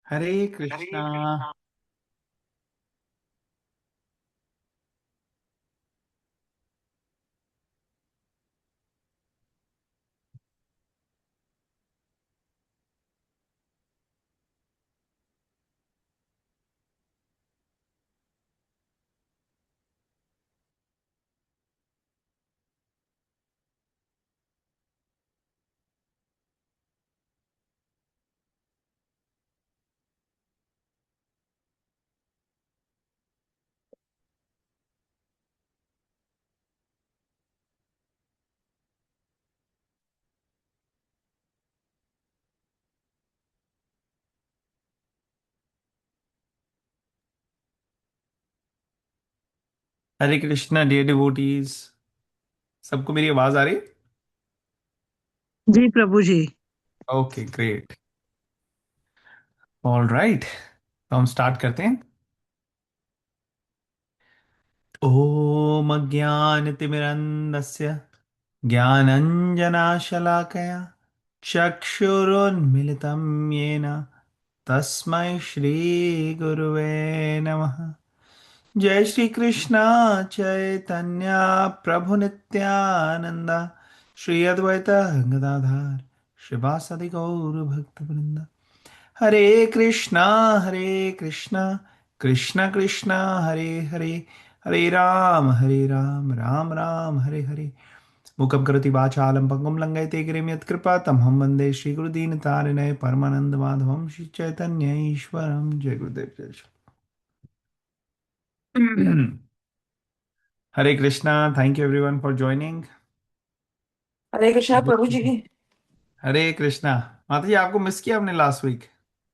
हरे Krishna. Hare Krishna dear devotees. सबको मेरी आवाज आ रही है? जी प्रभु जी। Okay great. ऑल राइट, तो हम स्टार्ट करते हैं। ओम अज्ञानतिमिरन्धस्य ज्ञानञ्जनाशलाकया चक्षुरुन्मिलितं येन तस्मै श्रीगुरुवे नमः। जय श्री कृष्णा चैतन्य प्रभु नित्यानंद श्री अद्वैत गदाधर शिवासादि गौर भक्त वृंद। हरे कृष्णा कृष्णा कृष्णा हरे हरे, हरे राम राम राम हरे हरे। मुखं करोति वाचालं पङ्गुं लङ्घयते गिरिं यत्कृपा तमहं वन्दे श्रीगुरुदीनतारिणे परमानंद माधवं श्री चैतन्य ईश्वरं। जय गुरुदेव जय Shri Hare Krishna. Thank you everyone for joining. Hare Krishna प्रभु जी। हरे कृष्णा। माता जी आपको मिस किया हमने लास्ट वीक।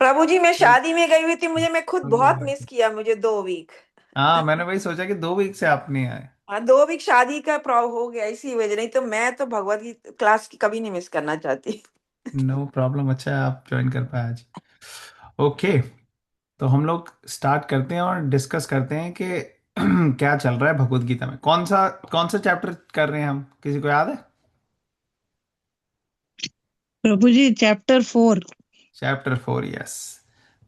प्रभु जी, मैं शादी में गई हुई थी, मुझे मैं खुद बहुत मिस किया, मुझे 2 वीक। हाँ मैंने वही सोचा कि 2 वीक से आप नहीं आए। हाँ, 2 वीक शादी का प्रॉब हो गया, इसी वजह। नहीं तो मैं तो भगवत की क्लास की कभी नहीं मिस करना चाहती। नो प्रॉब्लम, अच्छा है आप ज्वाइन कर पाए आज। ओके, तो हम लोग स्टार्ट करते हैं और डिस्कस करते हैं कि क्या चल रहा है भगवत गीता में। कौन सा चैप्टर कर रहे हैं हम, किसी को याद है? प्रभु जी, चैप्टर 4। Chapter 4, yes.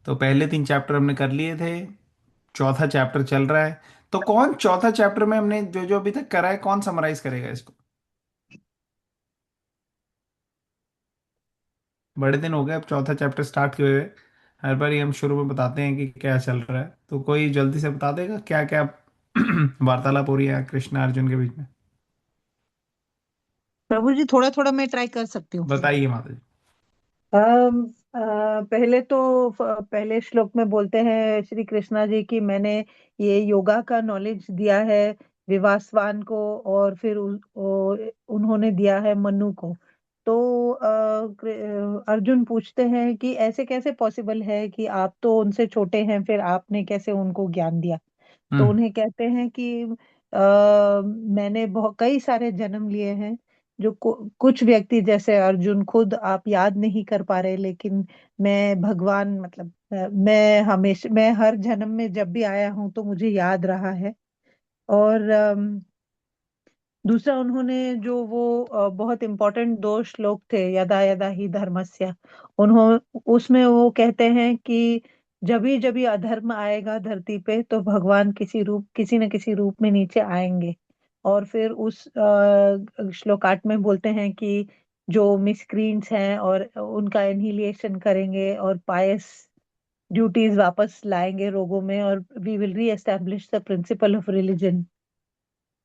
तो पहले 3 चैप्टर हमने कर लिए थे, चौथा चैप्टर चल रहा है। तो कौन चौथा चैप्टर में हमने जो जो अभी तक करा है कौन समराइज करेगा इसको? बड़े दिन हो गए अब चौथा चैप्टर स्टार्ट किए हुए। हर बार ही हम शुरू में बताते हैं कि क्या चल रहा है, तो कोई जल्दी से बता देगा क्या क्या वार्तालाप हो रही है कृष्ण अर्जुन के बीच में? प्रभु जी, थोड़ा थोड़ा मैं ट्राई कर सकती हूँ। बताइए माता जी। पहले तो पहले श्लोक में बोलते हैं श्री कृष्णा जी की मैंने ये योगा का नॉलेज दिया है विवासवान को, और फिर उन्होंने दिया है मनु को। तो अर्जुन पूछते हैं कि ऐसे कैसे पॉसिबल है कि आप तो उनसे छोटे हैं, फिर आपने कैसे उनको ज्ञान दिया। तो हम्म। उन्हें कहते हैं कि मैंने बहुत कई सारे जन्म लिए हैं, जो कुछ व्यक्ति जैसे अर्जुन खुद आप याद नहीं कर पा रहे, लेकिन मैं भगवान, मतलब मैं हमेशा, मैं हर जन्म में जब भी आया हूं तो मुझे याद रहा है। और दूसरा, उन्होंने जो वो बहुत इंपॉर्टेंट 2 श्लोक थे, यदा यदा ही धर्मस्य, उन्हों उसमें वो कहते हैं कि जब भी अधर्म आएगा धरती पे तो भगवान किसी न किसी रूप में नीचे आएंगे। और फिर उस श्लोक 8 में बोलते हैं कि जो मिसक्रींट्स हैं और उनका एनिहिलेशन करेंगे और पायस ड्यूटीज वापस लाएंगे रोगों में, और वी विल री establish the principle of religion.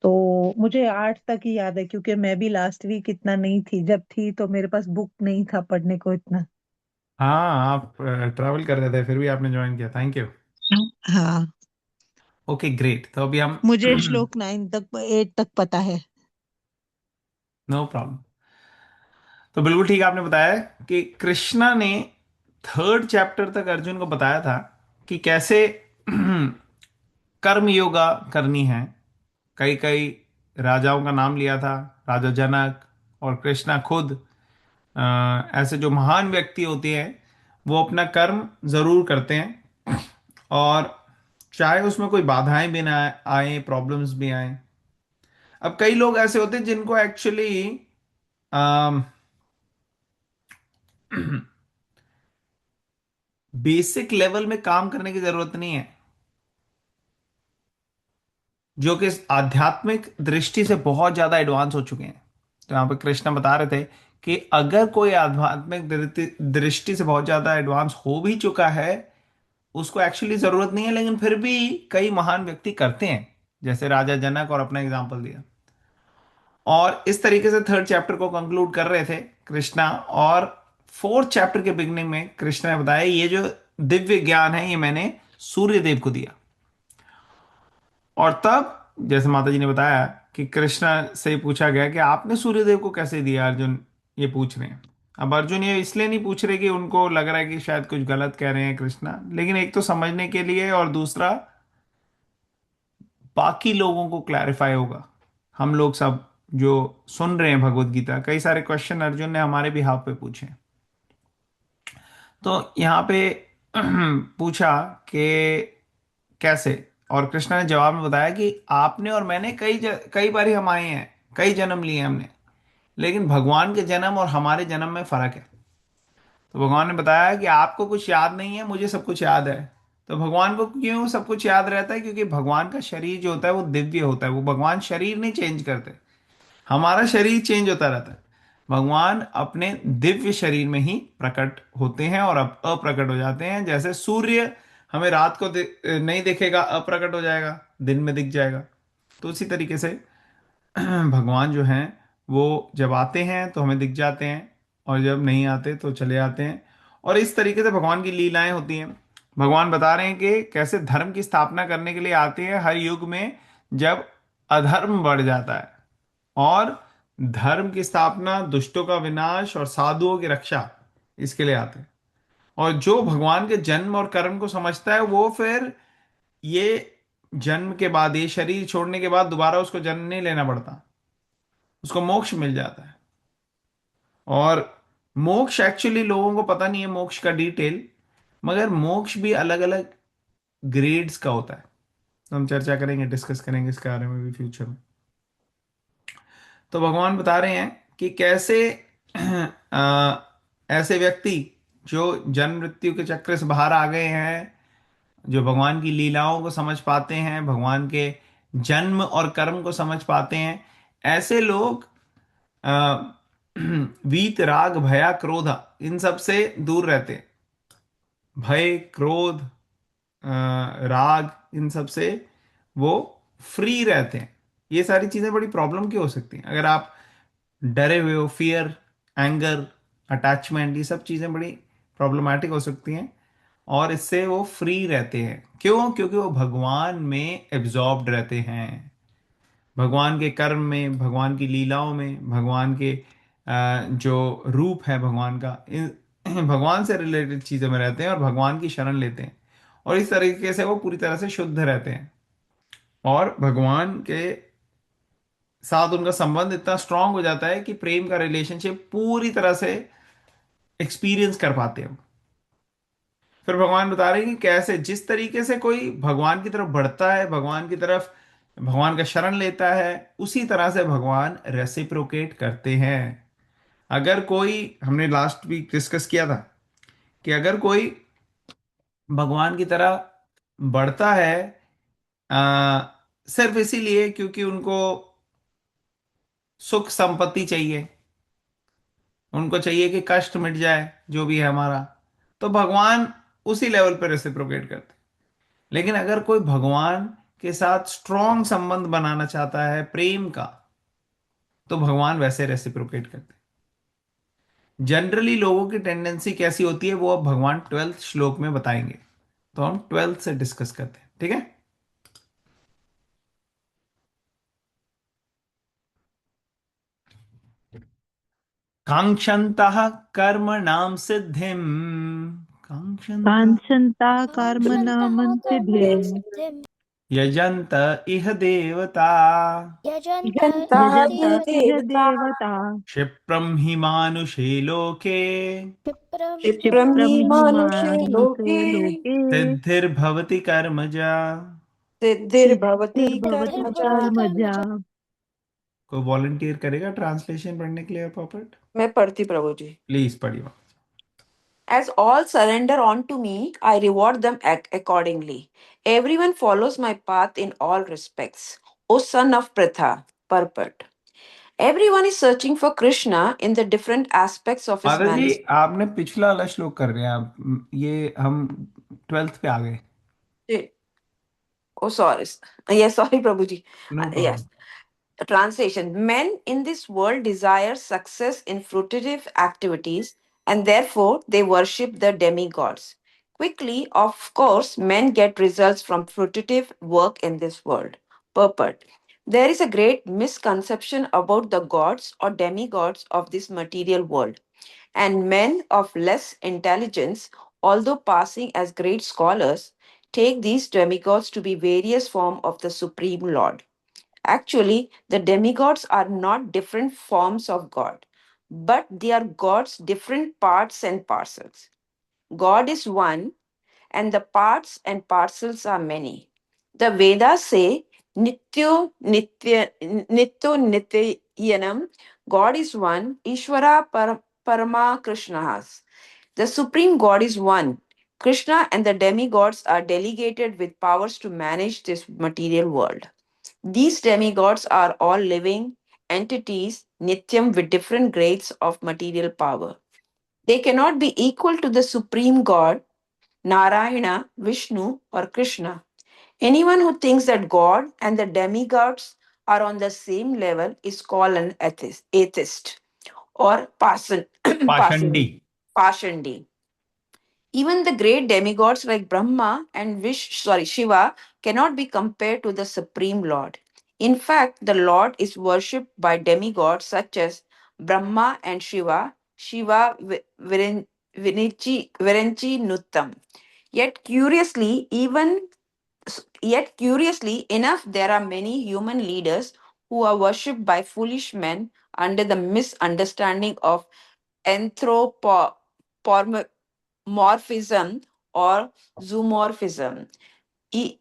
तो मुझे 8 तक ही याद है, क्योंकि मैं भी लास्ट वीक इतना नहीं थी, जब थी तो मेरे पास बुक नहीं था पढ़ने को इतना। हाँ आप ट्रैवल कर रहे थे फिर भी आपने ज्वाइन किया, थैंक यू। हाँ, ओके ग्रेट, तो अभी हम मुझे श्लोक 8 तक पता है। No problem. तो बिल्कुल ठीक आपने बताया कि कृष्णा ने 3rd चैप्टर तक अर्जुन को बताया था कि कैसे कर्म योगा करनी है। कई कई राजाओं का नाम लिया था, राजा जनक और कृष्णा खुद। ऐसे जो महान व्यक्ति होते हैं वो अपना कर्म जरूर करते हैं, और चाहे उसमें कोई बाधाएं भी ना आए, प्रॉब्लम्स भी आए। अब कई लोग ऐसे होते हैं जिनको एक्चुअली बेसिक लेवल में काम करने की जरूरत नहीं है, जो कि आध्यात्मिक दृष्टि से बहुत ज्यादा एडवांस हो चुके हैं। तो यहाँ पे कृष्ण बता रहे थे कि अगर कोई आध्यात्मिक दृष्टि से बहुत ज्यादा एडवांस हो भी चुका है, उसको एक्चुअली जरूरत नहीं है, लेकिन फिर भी कई महान व्यक्ति करते हैं, जैसे राजा जनक, और अपना एग्जाम्पल दिया। और इस तरीके से थर्ड चैप्टर को कंक्लूड कर रहे थे कृष्णा। और फोर्थ चैप्टर के बिगनिंग में कृष्ण ने बताया, ये जो दिव्य ज्ञान है ये मैंने सूर्य देव को दिया। और तब जैसे माता जी ने बताया कि कृष्ण से पूछा गया कि आपने सूर्यदेव को कैसे दिया, अर्जुन ये पूछ रहे हैं। अब अर्जुन ये इसलिए नहीं पूछ रहे कि उनको लग रहा है कि शायद कुछ गलत कह रहे हैं कृष्णा, लेकिन एक तो समझने के लिए, और दूसरा बाकी लोगों को क्लैरिफाई होगा। हम लोग सब जो सुन रहे हैं भगवत गीता, कई सारे क्वेश्चन अर्जुन ने हमारे भी हाथ पे पूछे। तो यहाँ पे पूछा कि कैसे, और कृष्णा ने जवाब में बताया कि आपने और मैंने कई बार हम आए हैं, कई जन्म लिए हैं हमने, लेकिन भगवान के जन्म और हमारे जन्म में फर्क है। तो भगवान ने बताया कि आपको कुछ याद नहीं है, मुझे सब कुछ याद है। तो भगवान को क्यों सब कुछ याद रहता है? क्योंकि भगवान का शरीर जो होता है वो दिव्य होता है, वो भगवान शरीर नहीं चेंज करते। हमारा शरीर चेंज होता रहता है, भगवान अपने दिव्य शरीर में ही प्रकट होते हैं और अप्रकट हो जाते हैं। जैसे सूर्य हमें रात को नहीं दिखेगा, अप्रकट हो जाएगा, दिन में दिख जाएगा। तो उसी तरीके से भगवान जो हैं वो जब आते हैं तो हमें दिख जाते हैं, और जब नहीं आते तो चले जाते हैं। और इस तरीके से भगवान की लीलाएं होती हैं। भगवान बता रहे हैं कि कैसे धर्म की स्थापना करने के लिए आते हैं हर युग में, जब अधर्म बढ़ जाता है, और धर्म की स्थापना, दुष्टों का विनाश और साधुओं की रक्षा, इसके लिए आते हैं। और जो भगवान के जन्म और कर्म को समझता है, वो फिर ये जन्म के बाद, ये शरीर छोड़ने के बाद दोबारा उसको जन्म नहीं लेना पड़ता, उसको मोक्ष मिल जाता है। और मोक्ष एक्चुअली लोगों को पता नहीं है मोक्ष का डिटेल, मगर मोक्ष भी अलग अलग ग्रेड्स का होता है। तो हम चर्चा करेंगे, डिस्कस करेंगे इसके बारे में भी फ्यूचर में। तो भगवान बता रहे हैं कि कैसे ऐसे व्यक्ति जो जन्म मृत्यु के चक्र से बाहर आ गए हैं, जो भगवान की लीलाओं को समझ पाते हैं, भगवान के जन्म और कर्म को समझ पाते हैं, ऐसे लोग अ, वीत राग भया क्रोध, इन सब से दूर रहते हैं। भय, क्रोध, राग, इन सब से वो फ्री रहते हैं। ये सारी चीजें बड़ी प्रॉब्लम की हो सकती हैं अगर आप डरे हुए हो। फियर, एंगर, अटैचमेंट, ये सब चीजें बड़ी प्रॉब्लमैटिक हो सकती हैं, और इससे वो फ्री रहते हैं। क्यों? क्योंकि वो भगवान में एब्जॉर्ब्ड रहते हैं, भगवान के कर्म में, भगवान की लीलाओं में, भगवान के जो रूप है भगवान का, भगवान से रिलेटेड चीजों में रहते हैं और भगवान की शरण लेते हैं। और इस तरीके से वो पूरी तरह से शुद्ध रहते हैं, और भगवान के साथ उनका संबंध इतना स्ट्रांग हो जाता है कि प्रेम का रिलेशनशिप पूरी तरह से एक्सपीरियंस कर पाते हैं। फिर भगवान बता रहे हैं कि कैसे, जिस तरीके से कोई भगवान की तरफ बढ़ता है, भगवान की तरफ, भगवान का शरण लेता है, उसी तरह से भगवान रेसिप्रोकेट करते हैं। अगर कोई, हमने लास्ट वीक डिस्कस किया था कि अगर कोई भगवान की तरह बढ़ता है सिर्फ इसीलिए क्योंकि उनको सुख संपत्ति चाहिए, उनको चाहिए कि कष्ट मिट जाए जो भी है हमारा, तो भगवान उसी लेवल पर रेसिप्रोकेट करते हैं। लेकिन अगर कोई भगवान के साथ स्ट्रॉन्ग संबंध बनाना चाहता है, प्रेम का, तो भगवान वैसे रेसिप्रोकेट करते हैं। जनरली लोगों की टेंडेंसी कैसी होती है, वो अब भगवान 12th श्लोक में बताएंगे। तो हम 12th से डिस्कस करते हैं, ठीक है। कांक्षन्तः कर्मणां सिद्धिं, कांक्षन्तः कांक्षन्ता काङ्क्षन्तः कर्मणां सिद्धिं कर्मसिद्धिं यजन्त इह देवता, यजन्त यन्ता इह यजन्त इह देवता इह देवता देवता क्षिप्रं हि मानुषे लोके, क्षिप्रं हि क्षिप्रं हि क्षिप्रं हि मानुषे लोके मानुषे लोके सिद्धिर्भवति कर्मजा। सिद्धिर्भवति सिद्धिर्भवति कर्मजा। सिद्धिर्भवति कर्मजा। कर्मजा। कोई वॉलंटियर करेगा ट्रांसलेशन पढ़ने के लिए, पॉपेट? मैं पढ़ती प्रभु जी। प्लीज पढ़िए। As all surrender unto me, I reward them accordingly. Everyone follows my path in all respects. O son of Pritha, purport. Everyone is searching for Krishna in the different aspects of his माता जी, manifestation. आपने पिछला वाला श्लोक कर रहे हैं आप, ये हम 12th पे आ गए। Oh, sorry. Yes, sorry, Prabhuji. No Yes. Problem. Translation. Men in this world desire success in fruitive activities and therefore they worship the demigods. Quickly, of course, men get results from fruitive work in this world. Purport. There is a great misconception about the gods or demigods of this material world, and men of less intelligence, although passing as great scholars, take these demigods to be various forms of the Supreme Lord. Actually, the demigods are not different forms of God, but they are God's different parts and parcels. God is one, and the parts and parcels are many. The Vedas say, Nityo Nityanam, God is one, Ishvara Parama Krishna. The Supreme God is one. Krishna and the demigods are delegated with powers to manage this material world. These demigods are all living entities, Nityam, with different grades of material power. They cannot be equal to the Supreme God, Narayana, Vishnu, or Krishna. Anyone who thinks that God and the demigods are on the same level is called an atheist or पाषंडी। Pashandi. Even the great demigods like Brahma and Shiva cannot be compared to the Supreme Lord. In fact, the Lord is worshipped by demigods such as Brahma and Shiva, Virenchi Nuttam. Yet curiously, curiously enough, there are many human leaders who are worshipped by foolish men under the misunderstanding of anthropomorphism or zoomorphism. I-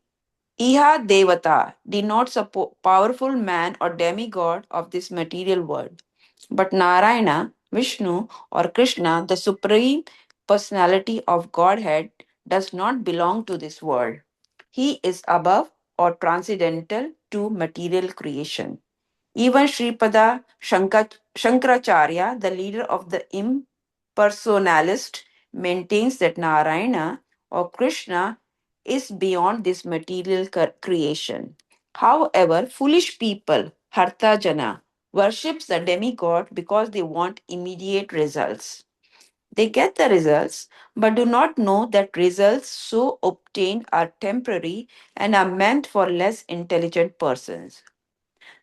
Iha Devata denotes a powerful man or demigod of this material world. But Narayana, Vishnu, or Krishna, the supreme personality of Godhead, does not belong to this world. He is above or transcendental to material creation. Even Sripada Shankaracharya, the leader of the impersonalist, maintains that Narayana or Krishna is beyond this material creation. However, foolish people, Harta Jana, worships the demigod because they want immediate results. They get the results, but do not know that results so obtained are temporary and are meant for less intelligent persons.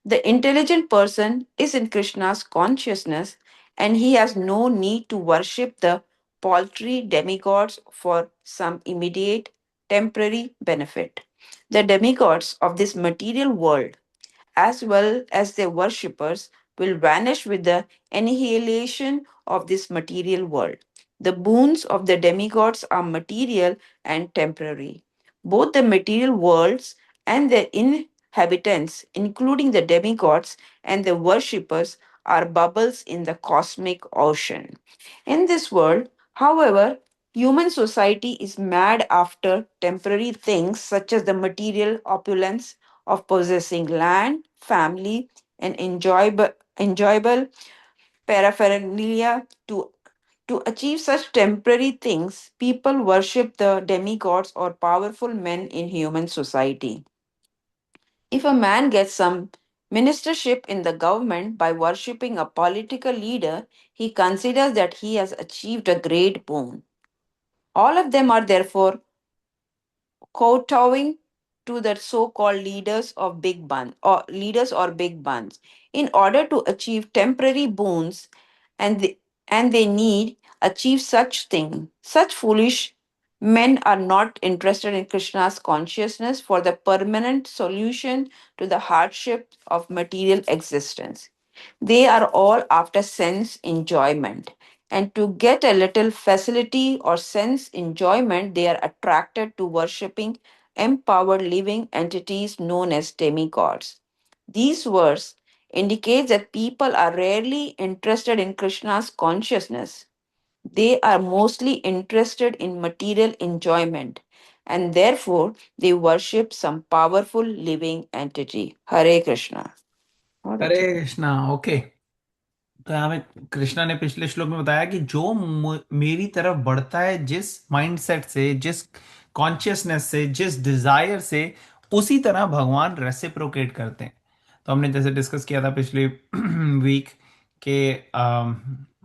The intelligent person is in Krishna's consciousness and he has no need to worship the paltry demigods for some immediate temporary benefit. The demigods of this material world, as well as their worshippers, will vanish with the annihilation of this material world. The boons of the demigods are material and temporary. Both the material worlds and their inhabitants, including the demigods and the worshippers, are bubbles in the cosmic ocean. In this world, however, human society is mad after temporary things such as the material opulence of possessing land, family, and enjoyable paraphernalia. To achieve such temporary things, people worship the demigods or powerful men in human society. If a man gets some ministership in the government by worshipping a political leader, he considers that he has achieved a great boon. All of them are therefore kowtowing to the so-called leaders or big buns in order to achieve temporary boons, and they need achieve such thing. Such foolish men are not interested in Krishna's consciousness for the permanent solution to the hardship of material existence. They are all after sense enjoyment. And to get a little facility or sense enjoyment, they are attracted to worshipping empowered living entities known as demigods. These verse indicate that people are rarely interested in Krishna's consciousness. They are mostly interested in material enjoyment and therefore they worship some powerful living entity. Hare Krishna. बहुत हरे अच्छा। Krishna. Okay. तो हमें कृष्णा ने पिछले श्लोक में बताया कि जो मेरी तरफ बढ़ता है जिस माइंडसेट से, जिस कॉन्शियसनेस से, जिस डिजायर से, उसी तरह भगवान रेसिप्रोकेट करते हैं। तो हमने जैसे डिस्कस किया था पिछले वीक के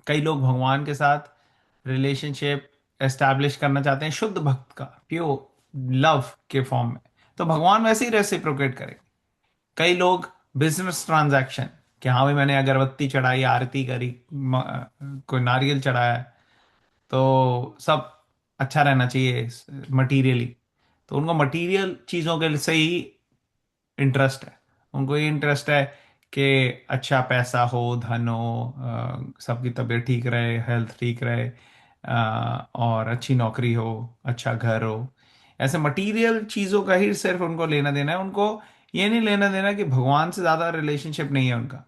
कई लोग भगवान के साथ रिलेशनशिप एस्टैब्लिश करना चाहते हैं शुद्ध भक्त का, प्योर लव के फॉर्म में। तो भगवान वैसे ही रेसिप्रोकेट करेंगे। कई लोग बिजनेस ट्रांजैक्शन, कि हाँ भाई मैंने अगरबत्ती चढ़ाई, आरती करी, कोई नारियल चढ़ाया है, तो सब अच्छा रहना चाहिए मटीरियली। तो उनको मटीरियल चीज़ों के से ही इंटरेस्ट है। उनको ये इंटरेस्ट है कि अच्छा पैसा हो, धन हो, सबकी तबीयत ठीक रहे, हेल्थ ठीक रहे, और अच्छी नौकरी हो, अच्छा घर हो। ऐसे मटेरियल चीज़ों का ही सिर्फ उनको लेना देना है। उनको ये नहीं लेना देना कि भगवान से ज़्यादा रिलेशनशिप नहीं है उनका।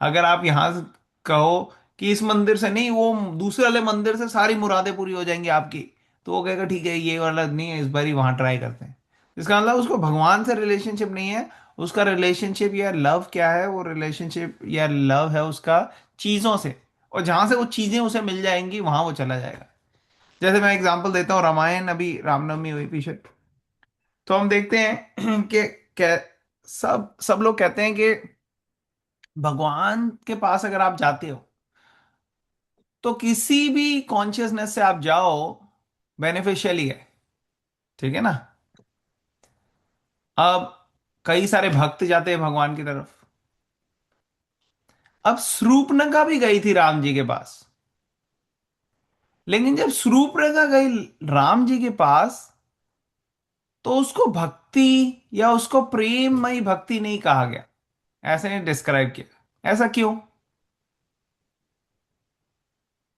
अगर आप यहाँ से कहो कि इस मंदिर से नहीं, वो दूसरे वाले मंदिर से सारी मुरादें पूरी हो जाएंगी आपकी, तो वो कहेगा ठीक है ये वाला नहीं है, इस बार ही वहाँ ट्राई करते हैं। इसका मतलब उसको भगवान से रिलेशनशिप नहीं है। उसका रिलेशनशिप या लव क्या है? वो रिलेशनशिप या लव है उसका चीजों से। और जहां से वो चीजें उसे मिल जाएंगी वहां वो चला जाएगा। जैसे मैं एग्जांपल देता हूँ, रामायण, अभी रामनवमी हुई पीछे, तो हम देखते हैं कि क्या सब सब लोग कहते हैं कि भगवान के पास अगर आप जाते हो तो किसी भी कॉन्शियसनेस से आप जाओ, बेनिफिशियल ही है। ठीक है ना? अब कई सारे भक्त जाते हैं भगवान की तरफ। अब शूर्पणखा भी गई थी राम जी के पास, लेकिन जब शूर्पणखा गई राम जी के पास, तो उसको भक्ति या उसको प्रेममयी भक्ति नहीं कहा गया, ऐसे नहीं डिस्क्राइब किया। ऐसा क्यों?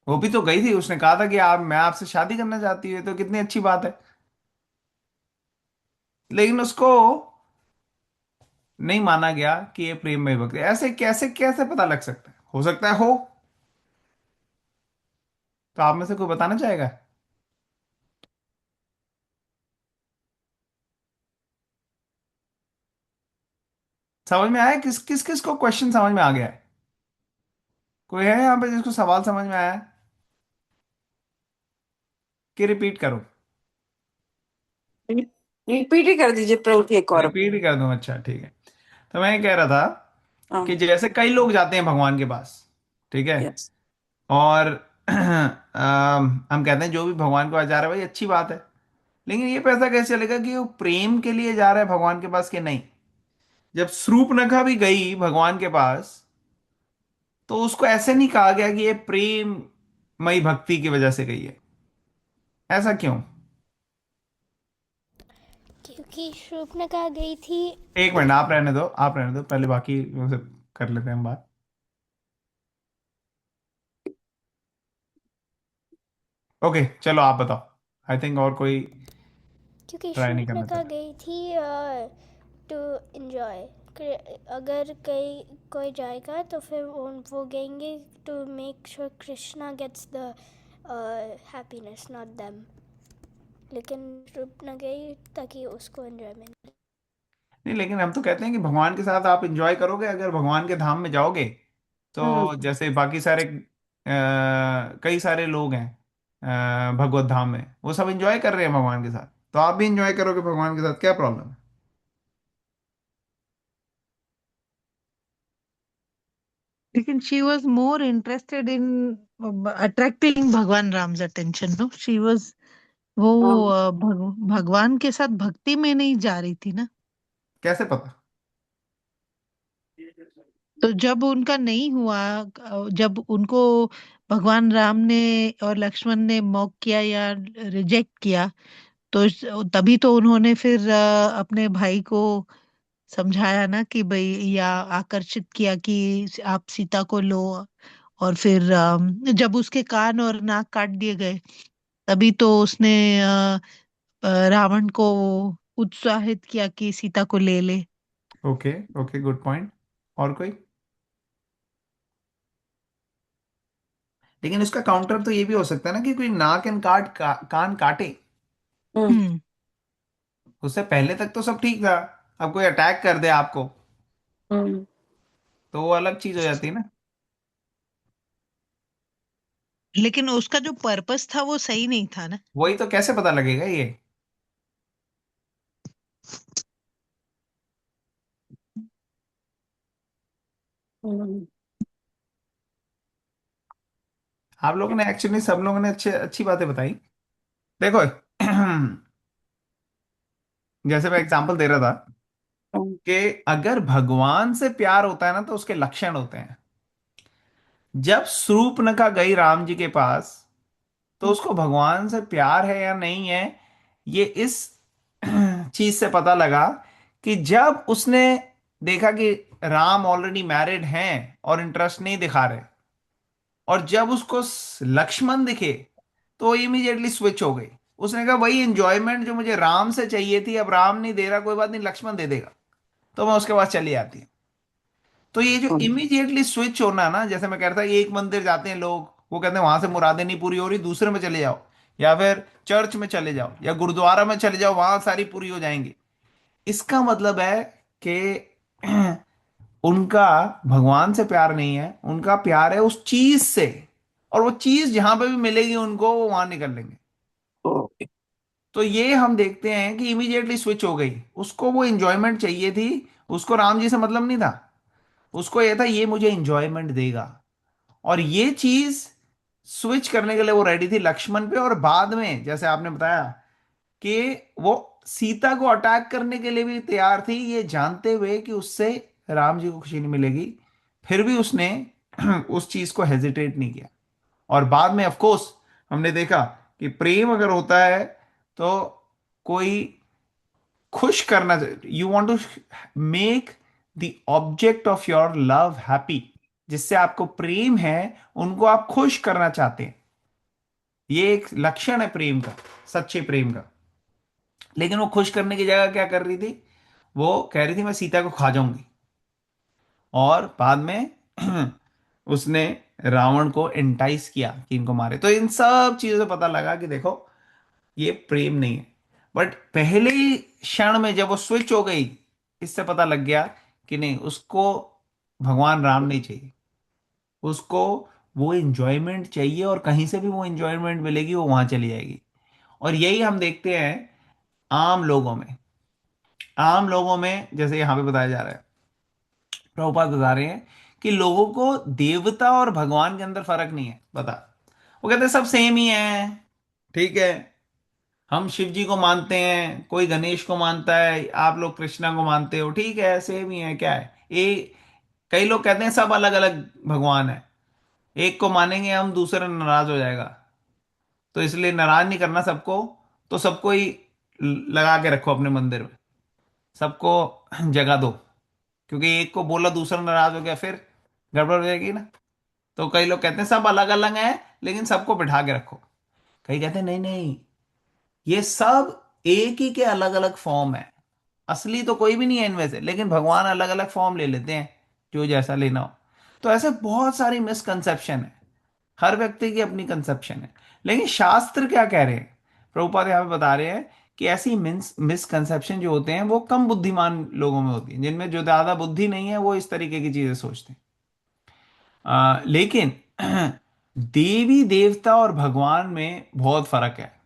वो भी तो गई थी, उसने कहा था कि आप, मैं आपसे शादी करना चाहती हूँ, तो कितनी अच्छी बात है। लेकिन उसको नहीं माना गया कि ये प्रेममयी भक्ति। ऐसे कैसे कैसे पता लग सकता है? हो सकता है हो। तो आप में से कोई बताना चाहेगा? समझ में आया? किस किस किस को क्वेश्चन समझ में आ गया है? कोई है यहाँ पे जिसको सवाल समझ में आया है कि रिपीट करो? रिपीट ही कर दीजिए प्रभु जी एक और। रिपीट ही कर दूं? अच्छा ठीक है। तो मैं ये कह रहा था हाँ। कि जैसे कई लोग जाते हैं भगवान के पास, ठीक है, यस। और हम कहते हैं जो भी भगवान के पास जा रहा है भाई अच्छी बात है, लेकिन ये पैसा कैसे चलेगा कि वो प्रेम के लिए जा रहा है भगवान के पास कि नहीं? जब शूर्पणखा भी गई भगवान के पास, तो उसको ऐसे नहीं कहा गया कि ये प्रेममयी भक्ति की वजह से गई है। ऐसा क्यों? क्योंकि शूर्पणखा गई थी। एक मिनट, आप रहने दो, आप रहने दो, पहले बाकी से कर लेते हैं हम बात। ओके चलो आप बताओ। आई थिंक और कोई क्योंकि ट्राई नहीं करना शूर्पणखा चाहता। गई थी टू एंजॉय। अगर कोई जाएगा तो फिर वो गएंगे to make sure Krishna gets the happiness, not them. लेकिन शूर्पणखा गई ताकि उसको एंजॉयमेंट। नहीं, लेकिन हम तो कहते हैं कि भगवान के साथ आप एंजॉय करोगे अगर भगवान के धाम में जाओगे। तो हम्म। जैसे बाकी सारे कई सारे लोग हैं भगवत धाम में, वो सब एंजॉय कर रहे हैं भगवान के साथ, तो आप भी एंजॉय करोगे भगवान के साथ, क्या प्रॉब्लम है? लेकिन she was more interested in attracting भगवान Ram's attention, no she was, वो हाँ। भगवान के साथ भक्ति में नहीं जा रही थी ना। कैसे पता? तो जब उनका नहीं हुआ, जब उनको भगवान राम ने और लक्ष्मण ने मॉक किया या रिजेक्ट किया, तो तभी तो उन्होंने फिर अपने भाई को समझाया ना कि भाई, या आकर्षित किया कि आप सीता को लो। और फिर जब उसके कान और नाक काट दिए गए, तभी तो उसने रावण को उत्साहित किया कि सीता को ले ले। Okay, okay, good point. और कोई? लेकिन उसका काउंटर तो ये भी हो सकता है ना कि कोई नाक एंड कान काटे। हम्म, हम्म। उससे पहले तक तो सब ठीक था, अब कोई अटैक कर दे आपको हम्म, तो वो अलग चीज हो जाती है ना। लेकिन उसका जो पर्पस था वो सही नहीं था ना। वही तो, कैसे पता लगेगा ये। हम्म, आप लोगों ने एक्चुअली, सब लोगों ने अच्छे अच्छी बातें बताई। देखो जैसे मैं एग्जांपल दे रहा था कि अगर भगवान से प्यार होता है ना तो उसके लक्षण होते हैं। जब शूर्पणखा गई राम जी के पास, तो उसको भगवान से प्यार है या नहीं है, ये इस चीज से पता लगा कि जब उसने देखा कि राम ऑलरेडी मैरिड हैं और इंटरेस्ट नहीं दिखा रहे, और जब उसको लक्ष्मण दिखे तो इमीडिएटली स्विच हो गई। उसने कहा वही एंजॉयमेंट जो मुझे राम से चाहिए थी, अब राम नहीं दे रहा, कोई बात नहीं, लक्ष्मण दे देगा, तो मैं उसके पास चली आती हूँ। तो ये जो हम्म, इमीडिएटली स्विच होना ना, जैसे मैं कह रहा था, एक मंदिर जाते हैं लोग, वो कहते हैं वहां से मुरादें नहीं पूरी हो रही, दूसरे में चले जाओ, या फिर चर्च में चले जाओ या गुरुद्वारा में चले जाओ, वहां सारी पूरी हो जाएंगी। इसका मतलब है कि उनका भगवान से प्यार नहीं है, उनका प्यार है उस चीज से, और वो चीज जहां पे भी मिलेगी उनको, वो वहां निकल लेंगे। ओके। तो ये हम देखते हैं कि इमीडिएटली स्विच हो गई, उसको वो एंजॉयमेंट चाहिए थी, उसको राम जी से मतलब नहीं था, उसको ये था ये मुझे एंजॉयमेंट देगा। और ये चीज स्विच करने के लिए वो रेडी थी लक्ष्मण पे, और बाद में जैसे आपने बताया कि वो सीता को अटैक करने के लिए भी तैयार थी, ये जानते हुए कि उससे राम जी को खुशी नहीं मिलेगी, फिर भी उसने उस चीज को हेजिटेट नहीं किया। और बाद में ऑफ कोर्स हमने देखा कि प्रेम अगर होता है तो कोई खुश करना, you want to make the object of your love happy, जिससे आपको प्रेम है उनको आप खुश करना चाहते हैं। ये एक लक्षण है प्रेम का, सच्चे प्रेम का। लेकिन वो खुश करने की जगह क्या कर रही थी, वो कह रही थी मैं सीता को खा जाऊंगी, और बाद में उसने रावण को एंटाइस किया कि इनको मारे। तो इन सब चीजों से पता लगा कि देखो ये प्रेम नहीं है। बट पहले ही क्षण में जब वो स्विच हो गई, इससे पता लग गया कि नहीं, उसको भगवान राम नहीं चाहिए, उसको वो एंजॉयमेंट चाहिए, और कहीं से भी वो एंजॉयमेंट मिलेगी वो वहां चली जाएगी। और यही हम देखते हैं आम लोगों में। आम लोगों में जैसे यहां पे बताया जा रहा है, प्रभुपाद बता रहे हैं कि लोगों को देवता और भगवान के अंदर फर्क नहीं है, बता। वो कहते हैं सब सेम ही है, ठीक है, हम शिव जी को मानते हैं, कोई गणेश को मानता है, आप लोग कृष्णा को मानते हो, ठीक है सेम ही है, क्या है ये। कई लोग कहते हैं सब अलग अलग भगवान है, एक को मानेंगे हम, दूसरा नाराज हो जाएगा, तो इसलिए नाराज नहीं करना सबको, तो सबको ही लगा के रखो अपने मंदिर में, सबको जगह दो, क्योंकि एक को बोला दूसरा नाराज हो गया, फिर गड़बड़ हो जाएगी ना। तो कई लोग कहते हैं सब अलग अलग हैं, लेकिन सबको बिठा के रखो। कई कहते हैं नहीं नहीं, ये सब एक ही के अलग अलग फॉर्म है, असली तो कोई भी नहीं है इनमें से, लेकिन भगवान अलग अलग फॉर्म ले लेते हैं जो जैसा लेना हो। तो ऐसे बहुत सारी मिसकंसेप्शन है, हर व्यक्ति की अपनी कंसेप्शन है। लेकिन शास्त्र क्या कह रहे हैं, प्रभुपाद यहाँ पे बता रहे हैं कि ऐसी मिसकंसेप्शन जो होते हैं वो कम बुद्धिमान लोगों में होती है, जिनमें जो ज्यादा बुद्धि नहीं है वो इस तरीके की चीजें सोचते हैं। लेकिन देवी देवता और भगवान में बहुत फर्क है।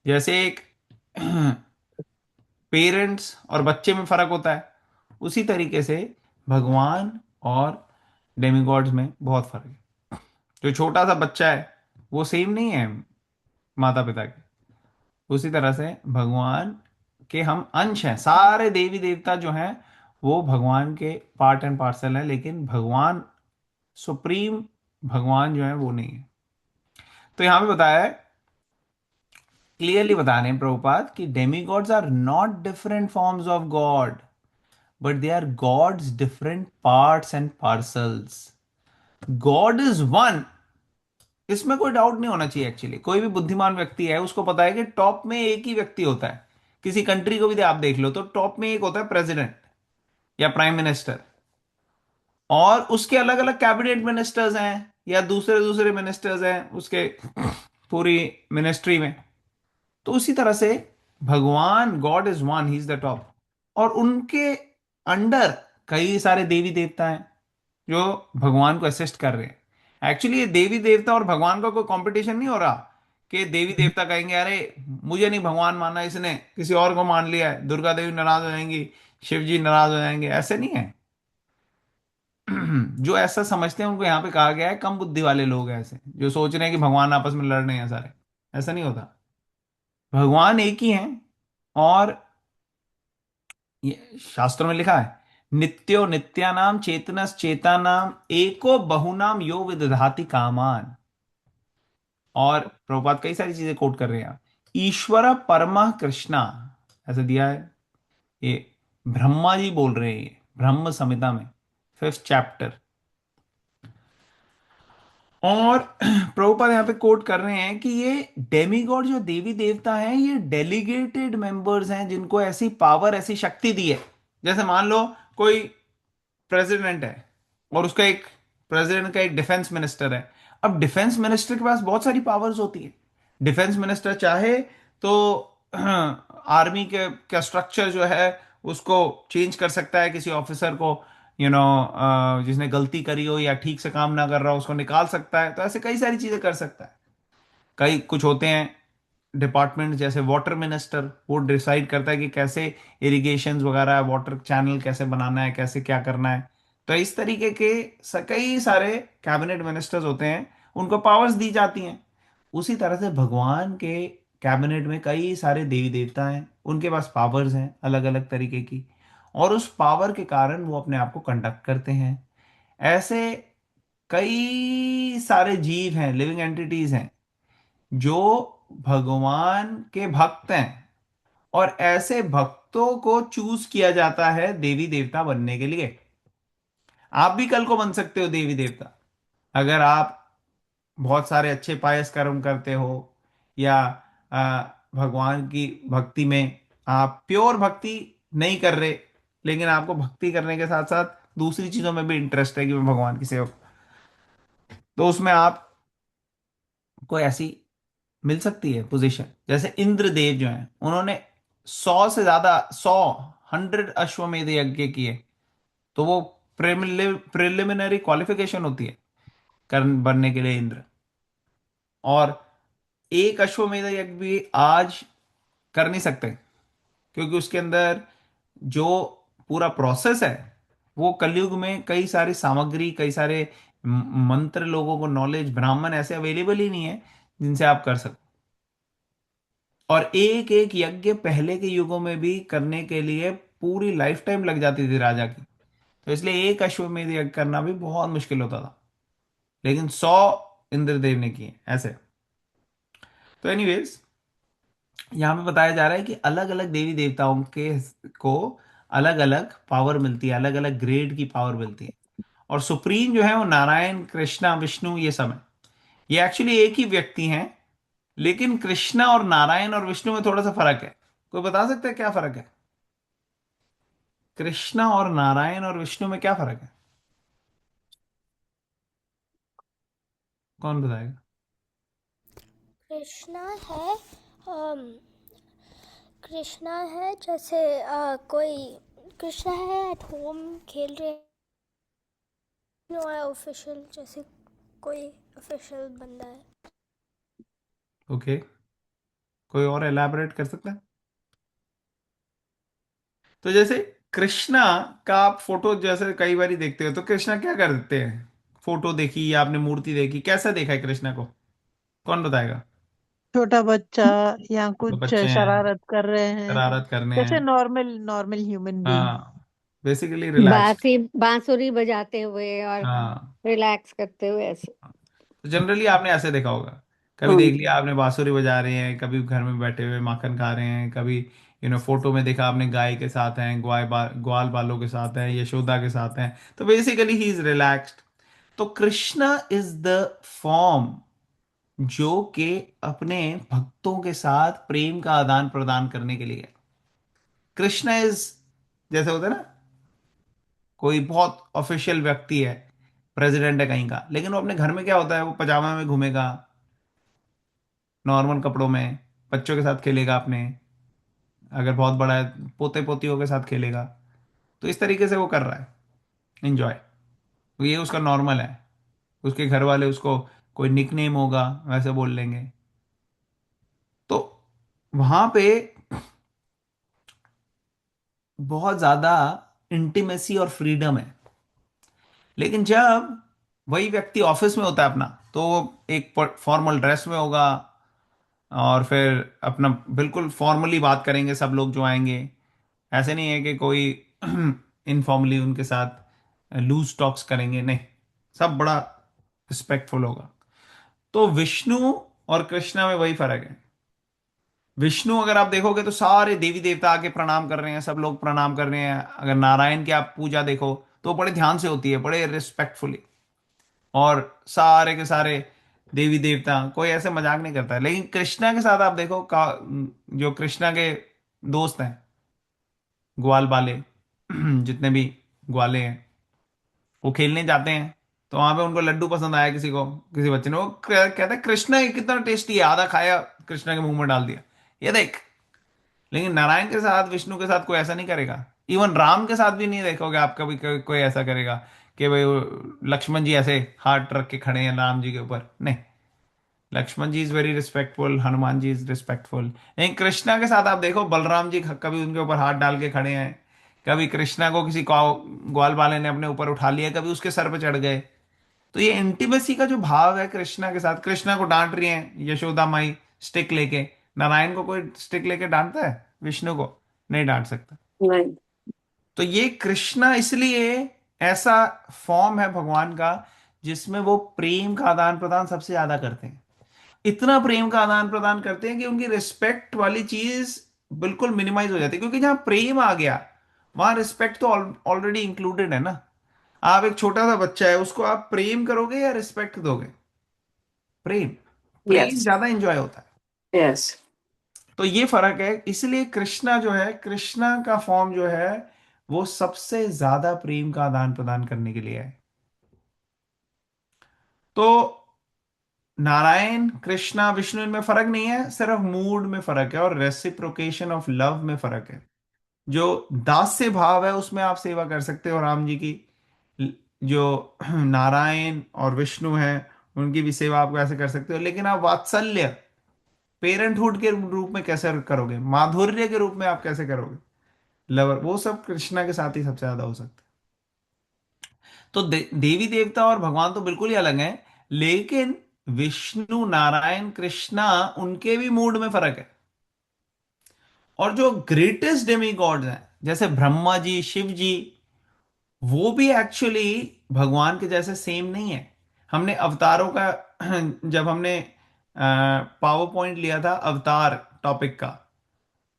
जैसे एक पेरेंट्स और बच्चे में फर्क होता है, उसी तरीके से भगवान और डेमिगॉड्स में बहुत फर्क है। जो छोटा सा बच्चा है वो सेम नहीं है माता पिता के, उसी तरह से भगवान के हम अंश हैं, सारे देवी देवता जो हैं वो भगवान के पार्ट एंड पार्सल हैं, लेकिन भगवान सुप्रीम भगवान जो है वो नहीं है। तो यहां पे बताया है, क्लियरली बता रहे हैं प्रभुपाद कि demigods are not different forms of God, but they are God's different parts and parcels. God is one, इसमें कोई डाउट नहीं होना चाहिए। एक्चुअली कोई भी बुद्धिमान व्यक्ति है उसको पता है कि टॉप में एक ही व्यक्ति होता है। किसी कंट्री को भी आप देख लो तो टॉप में एक होता है प्रेसिडेंट या प्राइम मिनिस्टर, और उसके अलग अलग कैबिनेट मिनिस्टर्स हैं या दूसरे दूसरे मिनिस्टर्स हैं उसके पूरी मिनिस्ट्री में। तो उसी तरह से भगवान, God is one, he is the top, और उनके अंडर कई सारे देवी देवता हैं जो भगवान को असिस्ट कर रहे हैं। एक्चुअली ये देवी देवता और भगवान का कोई कंपटीशन नहीं हो रहा कि देवी देवता कहेंगे अरे मुझे नहीं भगवान मानना, इसने किसी और को मान लिया है, दुर्गा देवी नाराज हो जाएंगी, शिव जी नाराज हो जाएंगे, ऐसे नहीं है। जो ऐसा समझते हैं उनको यहाँ पे कहा गया है कम बुद्धि वाले लोग हैं, ऐसे जो सोच रहे हैं कि भगवान आपस में लड़ रहे हैं सारे। ऐसा नहीं होता, भगवान एक ही हैं। और ये शास्त्रों में लिखा है, नित्यो नित्यानाम चेतनस चेतानाम एको बहुनाम यो विदधाति कामान। और प्रभुपाद कई सारी चीजें कोट कर रहे हैं, ईश्वर परमा कृष्णा, ऐसा दिया है। ये ब्रह्मा जी बोल रहे हैं, ये ब्रह्म संहिता में 5th चैप्टर। और प्रभुपाद यहाँ पे कोट कर रहे हैं कि ये डेमीगॉड जो देवी देवता हैं ये डेलीगेटेड मेंबर्स हैं जिनको ऐसी पावर, ऐसी शक्ति दी है। जैसे मान लो कोई प्रेसिडेंट है और उसका एक, प्रेसिडेंट का एक डिफेंस मिनिस्टर है। अब डिफेंस मिनिस्टर के पास बहुत सारी पावर्स होती है। डिफेंस मिनिस्टर चाहे तो आर्मी के का स्ट्रक्चर जो है उसको चेंज कर सकता है, किसी ऑफिसर को जिसने गलती करी हो या ठीक से काम ना कर रहा हो उसको निकाल सकता है। तो ऐसे कई सारी चीजें कर सकता है। कई कुछ होते हैं डिपार्टमेंट, जैसे वाटर मिनिस्टर, वो डिसाइड करता है कि कैसे इरिगेशन वगैरह, वाटर चैनल कैसे बनाना है, कैसे क्या करना है। तो इस तरीके के कई सारे कैबिनेट मिनिस्टर्स होते हैं, उनको पावर्स दी जाती हैं। उसी तरह से भगवान के कैबिनेट में कई सारे देवी देवता हैं, उनके पास पावर्स हैं अलग अलग तरीके की, और उस पावर के कारण वो अपने आप को कंडक्ट करते हैं। ऐसे कई सारे जीव हैं, लिविंग एंटिटीज हैं जो भगवान के भक्त हैं, और ऐसे भक्तों को चूज किया जाता है देवी देवता बनने के लिए। आप भी कल को बन सकते हो देवी देवता, अगर आप बहुत सारे अच्छे पायस कर्म करते हो, या भगवान की भक्ति में आप प्योर भक्ति नहीं कर रहे, लेकिन आपको भक्ति करने के साथ साथ दूसरी चीजों में भी इंटरेस्ट है कि मैं भगवान की सेवा, तो उसमें आपको ऐसी मिल सकती है पोजीशन। जैसे इंद्रदेव जो हैं, उन्होंने 100 अश्वमेध यज्ञ किए, तो वो प्रिलिमिनरी क्वालिफिकेशन होती है कर्ण बनने के लिए इंद्र। और एक अश्वमेध यज्ञ भी आज कर नहीं सकते, क्योंकि उसके अंदर जो पूरा प्रोसेस है, वो कलयुग में कई सारी सामग्री, कई सारे मंत्र, लोगों को नॉलेज, ब्राह्मण ऐसे अवेलेबल ही नहीं है जिनसे आप कर सकते। और एक एक यज्ञ पहले के युगों में भी करने के लिए पूरी लाइफ टाइम लग जाती थी राजा की, तो इसलिए एक अश्वमेध यज्ञ करना भी बहुत मुश्किल होता था, लेकिन 100 इंद्रदेव ने किए ऐसे। तो एनीवेज, यहाँ पे बताया जा रहा है कि अलग अलग देवी देवताओं के को अलग अलग पावर मिलती है, अलग अलग ग्रेड की पावर मिलती है। और सुप्रीम जो है वो नारायण, कृष्णा, विष्णु, ये सब है। ये एक्चुअली एक ही व्यक्ति हैं, लेकिन कृष्णा और नारायण और विष्णु में थोड़ा सा फर्क है। कोई बता सकता है क्या फर्क है? कृष्णा और नारायण और विष्णु में क्या फर्क है? कौन बताएगा? कृष्णा है, कृष्णा है जैसे कोई, कृष्णा है एट होम खेल रहे, ऑफिशियल जैसे कोई ऑफिशियल बंदा है। ओके, कोई और एलैबोरेट कर सकता है? तो जैसे कृष्णा का आप फोटो जैसे कई बार देखते हो, तो कृष्णा क्या कर देते हैं? फोटो देखी या आपने मूर्ति देखी, कैसा देखा है कृष्णा को? कौन बताएगा? छोटा बच्चा, या तो कुछ बच्चे हैं, शरारत कर रहे हैं, शरारत करने हैं। जैसे नॉर्मल नॉर्मल ह्यूमन बीइंग। हाँ, बेसिकली रिलैक्स। बांसुरी बजाते हुए और हाँ, रिलैक्स करते हुए ऐसे। तो जनरली आपने ऐसे देखा होगा, कभी हाँ देख जी। लिया आपने बांसुरी बजा रहे हैं, कभी घर में बैठे हुए माखन खा रहे हैं, कभी फोटो में देखा आपने गाय के साथ हैं, ग्वाल बालों के साथ हैं, यशोदा के साथ हैं। तो बेसिकली ही इज रिलैक्स्ड। तो कृष्णा इज द फॉर्म जो कि अपने भक्तों के साथ प्रेम का आदान प्रदान करने के लिए। कृष्णा इज, जैसे होता है ना, कोई बहुत ऑफिशियल व्यक्ति है, प्रेसिडेंट है कहीं का, लेकिन वो अपने घर में क्या होता है, वो पजामा में घूमेगा, नॉर्मल कपड़ों में, बच्चों के साथ खेलेगा अपने, अगर बहुत बड़ा है पोते पोतियों के साथ खेलेगा। तो इस तरीके से वो कर रहा है एंजॉय। तो ये उसका नॉर्मल है। उसके घर वाले उसको कोई निकनेम होगा वैसे बोल लेंगे। तो वहां पे बहुत ज्यादा इंटीमेसी और फ्रीडम है। लेकिन जब वही व्यक्ति ऑफिस में होता है अपना, तो वो एक फॉर्मल ड्रेस में होगा, और फिर अपना बिल्कुल फॉर्मली बात करेंगे सब लोग जो आएंगे। ऐसे नहीं है कि कोई इनफॉर्मली उनके साथ लूज टॉक्स करेंगे, नहीं, सब बड़ा रिस्पेक्टफुल होगा। तो विष्णु और कृष्णा में वही फर्क है। विष्णु अगर आप देखोगे तो सारे देवी देवता आके प्रणाम कर रहे हैं, सब लोग प्रणाम कर रहे हैं। अगर नारायण की आप पूजा देखो तो बड़े ध्यान से होती है, बड़े रिस्पेक्टफुली। और सारे के सारे देवी देवता, कोई ऐसे मजाक नहीं करता है। लेकिन कृष्णा के साथ आप देखो जो कृष्णा के दोस्त हैं, ग्वाल वाले, जितने भी ग्वाले हैं, वो खेलने जाते हैं। तो वहां पे उनको लड्डू पसंद आया, किसी को, किसी बच्चे ने, वो कहता है कृष्णा ये कितना टेस्टी है, आधा खाया, कृष्णा के मुंह में डाल दिया, ये देख। लेकिन नारायण के साथ, विष्णु के साथ कोई ऐसा नहीं करेगा। इवन राम के साथ भी नहीं देखोगे आप कभी कोई ऐसा करेगा कि भाई लक्ष्मण जी ऐसे हाथ रख के खड़े हैं राम जी के ऊपर, नहीं। Lakshman ji is very respectful, Hanuman ji is respectful. लेकिन कृष्णा के साथ आप देखो, बलराम जी कभी उनके ऊपर हाथ डाल के खड़े हैं, कभी कृष्णा को किसी ग्वाल वाले ने अपने ऊपर उठा लिया, कभी उसके सर पे चढ़ गए। तो ये इंटीमेसी का जो भाव है कृष्णा के साथ, कृष्णा को डांट रही है यशोदा माई स्टिक लेके। नारायण को कोई स्टिक लेके डांटता है? विष्णु को नहीं डांट सकता। नहीं। तो ये कृष्णा इसलिए ऐसा फॉर्म है भगवान का जिसमें वो प्रेम का आदान प्रदान सबसे ज्यादा करते हैं। इतना प्रेम का आदान प्रदान करते हैं कि उनकी रिस्पेक्ट वाली चीज बिल्कुल मिनिमाइज हो जाती है, क्योंकि जहां प्रेम आ गया वहां रिस्पेक्ट तो ऑलरेडी इंक्लूडेड है ना। आप एक छोटा सा बच्चा है, उसको आप प्रेम करोगे या रिस्पेक्ट दोगे? प्रेम। प्रेम यस। ज्यादा एंजॉय होता है। यस। तो ये फर्क है। इसलिए कृष्णा जो है, कृष्णा का फॉर्म जो है, वो सबसे ज्यादा प्रेम का आदान प्रदान करने के लिए है। तो नारायण, कृष्णा, विष्णु, इनमें फर्क नहीं है, सिर्फ मूड में फर्क है और रेसिप्रोकेशन ऑफ लव में फर्क है। जो दास्य भाव है उसमें आप सेवा कर सकते हो राम जी की। जो नारायण और विष्णु है उनकी भी सेवा आप ऐसे कर सकते हो। लेकिन आप वात्सल्य, पेरेंटहुड के रूप में कैसे करोगे, माधुर्य के रूप में आप कैसे करोगे, लवर, वो सब कृष्णा के साथ ही सबसे ज्यादा हो सकता है। तो देवी देवता और भगवान तो बिल्कुल ही अलग हैं। लेकिन विष्णु, नारायण, कृष्णा, उनके भी मूड में फर्क है। और जो ग्रेटेस्ट डेमी गॉड्स हैं जैसे ब्रह्मा जी, शिव जी, वो भी एक्चुअली भगवान के जैसे सेम नहीं है। हमने अवतारों का जब हमने पावर पॉइंट लिया था अवतार टॉपिक का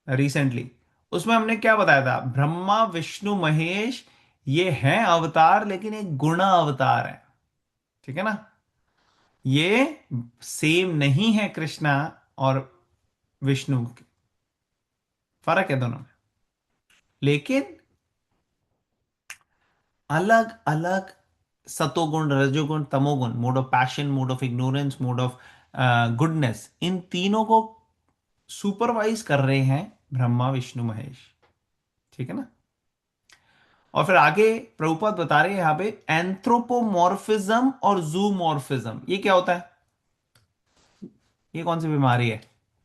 रिसेंटली, उसमें हमने क्या बताया था? ब्रह्मा, विष्णु, महेश, ये हैं अवतार, लेकिन एक गुणा अवतार है। ठीक है ना? ये सेम नहीं है कृष्णा और विष्णु के, फर्क है दोनों में। लेकिन अलग अलग सतोगुण, रजोगुण, तमोगुण, mode of passion, mode of ignorance, mode of goodness, इन तीनों को सुपरवाइज कर रहे हैं ब्रह्मा, विष्णु, महेश। ठीक है ना? और फिर आगे प्रभुपाद बता रहे हैं यहां पे एंथ्रोपोमॉर्फिज्म और जूमॉर्फिज्म। ये क्या होता है? ये कौन सी बीमारी है?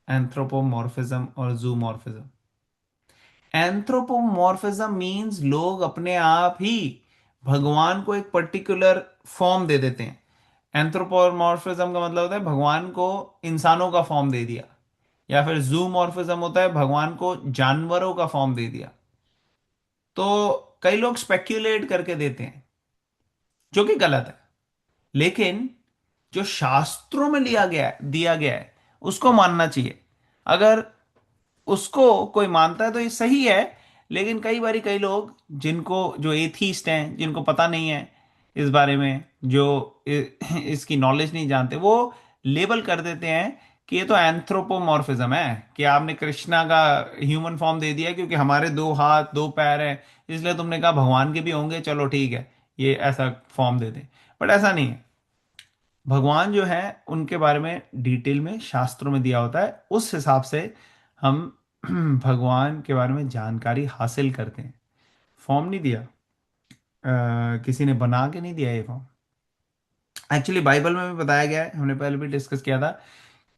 एंथ्रोपोमॉर्फिज्म और जूमॉर्फिज्म। एंथ्रोपोमॉर्फिज्म मींस लोग अपने आप ही भगवान को एक पर्टिकुलर फॉर्म दे देते हैं। एंथ्रोपोमॉर्फिज्म का मतलब होता है भगवान को इंसानों का फॉर्म दे दिया। या फिर जूमॉर्फिज्म होता है भगवान को जानवरों का फॉर्म दे दिया। तो कई लोग स्पेक्यूलेट करके देते हैं, जो कि गलत है। लेकिन जो शास्त्रों में लिया गया है, दिया गया है, उसको मानना चाहिए। अगर उसको कोई मानता है तो ये सही है। लेकिन कई बारी कई लोग जिनको, जो एथीस्ट हैं, जिनको पता नहीं है इस बारे में, जो इसकी नॉलेज नहीं जानते, वो लेबल कर देते हैं कि ये तो एंथ्रोपोमॉर्फिज्म है, कि आपने कृष्णा का ह्यूमन फॉर्म दे दिया क्योंकि हमारे दो हाथ दो पैर हैं, इसलिए तुमने कहा भगवान के भी होंगे, चलो ठीक है ये ऐसा फॉर्म दे दें। बट ऐसा नहीं है। भगवान जो है उनके बारे में डिटेल में शास्त्रों में दिया होता है, उस हिसाब से हम भगवान के बारे में जानकारी हासिल करते हैं। फॉर्म नहीं दिया, किसी ने बना के नहीं दिया ये फॉर्म। एक्चुअली बाइबल में भी बताया गया है, हमने पहले भी डिस्कस किया था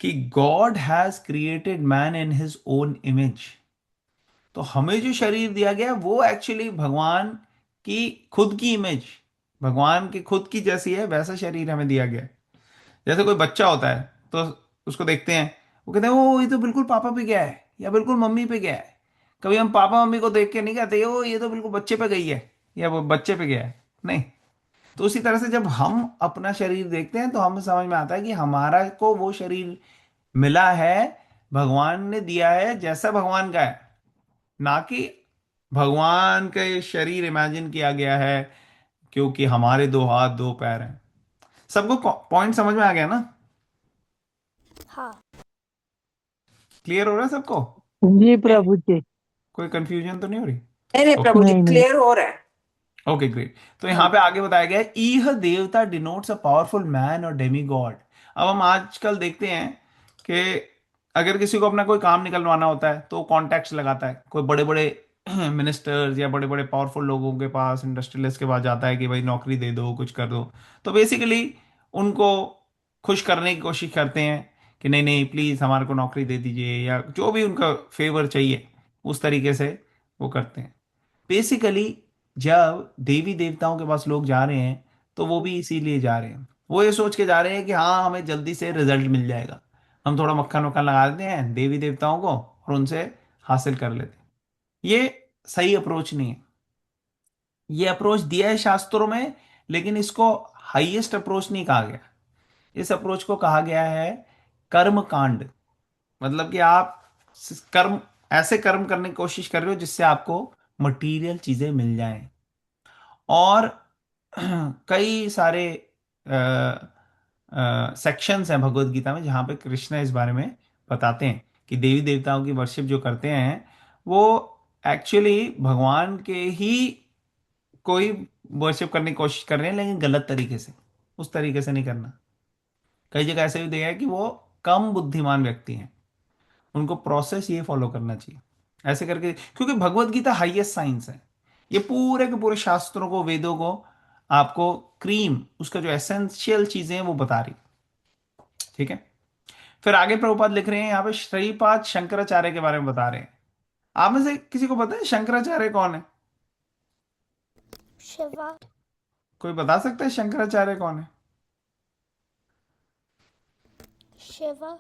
कि God has created man in his own image. तो हमें जो शरीर दिया गया वो एक्चुअली भगवान की खुद की इमेज, भगवान की खुद की जैसी है, वैसा शरीर हमें दिया गया है। जैसे कोई बच्चा होता है तो उसको देखते हैं, वो कहते हैं ओ ये तो बिल्कुल पापा पे गया है या बिल्कुल मम्मी पे गया है। कभी हम पापा मम्मी को देख के नहीं कहते ओ ये तो बिल्कुल बच्चे पे गई है या वो बच्चे पे गया है, नहीं। तो उसी तरह से जब हम अपना शरीर देखते हैं तो हमें समझ में आता है कि हमारा को वो शरीर मिला है, भगवान ने दिया है जैसा भगवान का है, ना कि भगवान का ये शरीर इमेजिन किया गया है क्योंकि हमारे दो हाथ दो पैर हैं। सबको पॉइंट समझ में आ गया ना? हाँ। क्लियर हो रहा है सबको? जी प्रभु जी। कोई कंफ्यूजन तो नहीं हो रही? नहीं नहीं ओके। प्रभु जी, नहीं नहीं। क्लियर हो रहा है। Okay great. तो यहाँ हाँ। पे आगे बताया गया है यह देवता डिनोट्स अ पावरफुल मैन और डेमी गॉड। अब हम आजकल देखते हैं कि अगर किसी को अपना कोई काम निकलवाना होता है तो कॉन्टैक्ट्स लगाता है, कोई बड़े बड़े मिनिस्टर्स या बड़े बड़े पावरफुल लोगों के पास, इंडस्ट्रियलिस्ट के पास जाता है कि भाई नौकरी दे दो, कुछ कर दो। तो बेसिकली उनको खुश करने की कोशिश करते हैं कि नहीं नहीं प्लीज हमारे को नौकरी दे दीजिए, या जो भी उनका फेवर चाहिए उस तरीके से वो करते हैं। बेसिकली जब देवी देवताओं के पास लोग जा रहे हैं तो वो भी इसीलिए जा रहे हैं, वो ये सोच के जा रहे हैं कि हाँ हमें जल्दी से रिजल्ट मिल जाएगा, हम थोड़ा मक्खन वक्खन लगा देते हैं देवी देवताओं को और उनसे हासिल कर लेते हैं। ये सही अप्रोच नहीं है। ये अप्रोच दिया है शास्त्रों में, लेकिन इसको हाईएस्ट अप्रोच नहीं कहा गया। इस अप्रोच को कहा गया है कर्म कांड। मतलब कि आप कर्म, ऐसे कर्म करने की कोशिश कर रहे हो जिससे आपको मटेरियल चीजें मिल जाएं। और कई सारे सेक्शंस हैं भगवत गीता में जहाँ पे कृष्ण इस बारे में बताते हैं कि देवी देवताओं की वर्शिप जो करते हैं वो एक्चुअली भगवान के ही कोई वर्शिप करने की कोशिश कर रहे हैं, लेकिन गलत तरीके से, उस तरीके से नहीं करना। कई जगह ऐसे भी देखा है कि वो कम बुद्धिमान व्यक्ति हैं, उनको प्रोसेस ये फॉलो करना चाहिए ऐसे करके, क्योंकि भगवत गीता हाईएस्ट साइंस है। ये पूरे के पूरे शास्त्रों को, वेदों को आपको क्रीम, उसका जो एसेंशियल चीजें हैं वो बता रही। ठीक है। फिर आगे प्रभुपाद लिख रहे हैं यहाँ पे श्रीपाद शंकराचार्य के बारे में बता रहे हैं। आप में से किसी को पता है शंकराचार्य कौन है? शिवा। कोई बता सकता है शंकराचार्य कौन है? शिवा।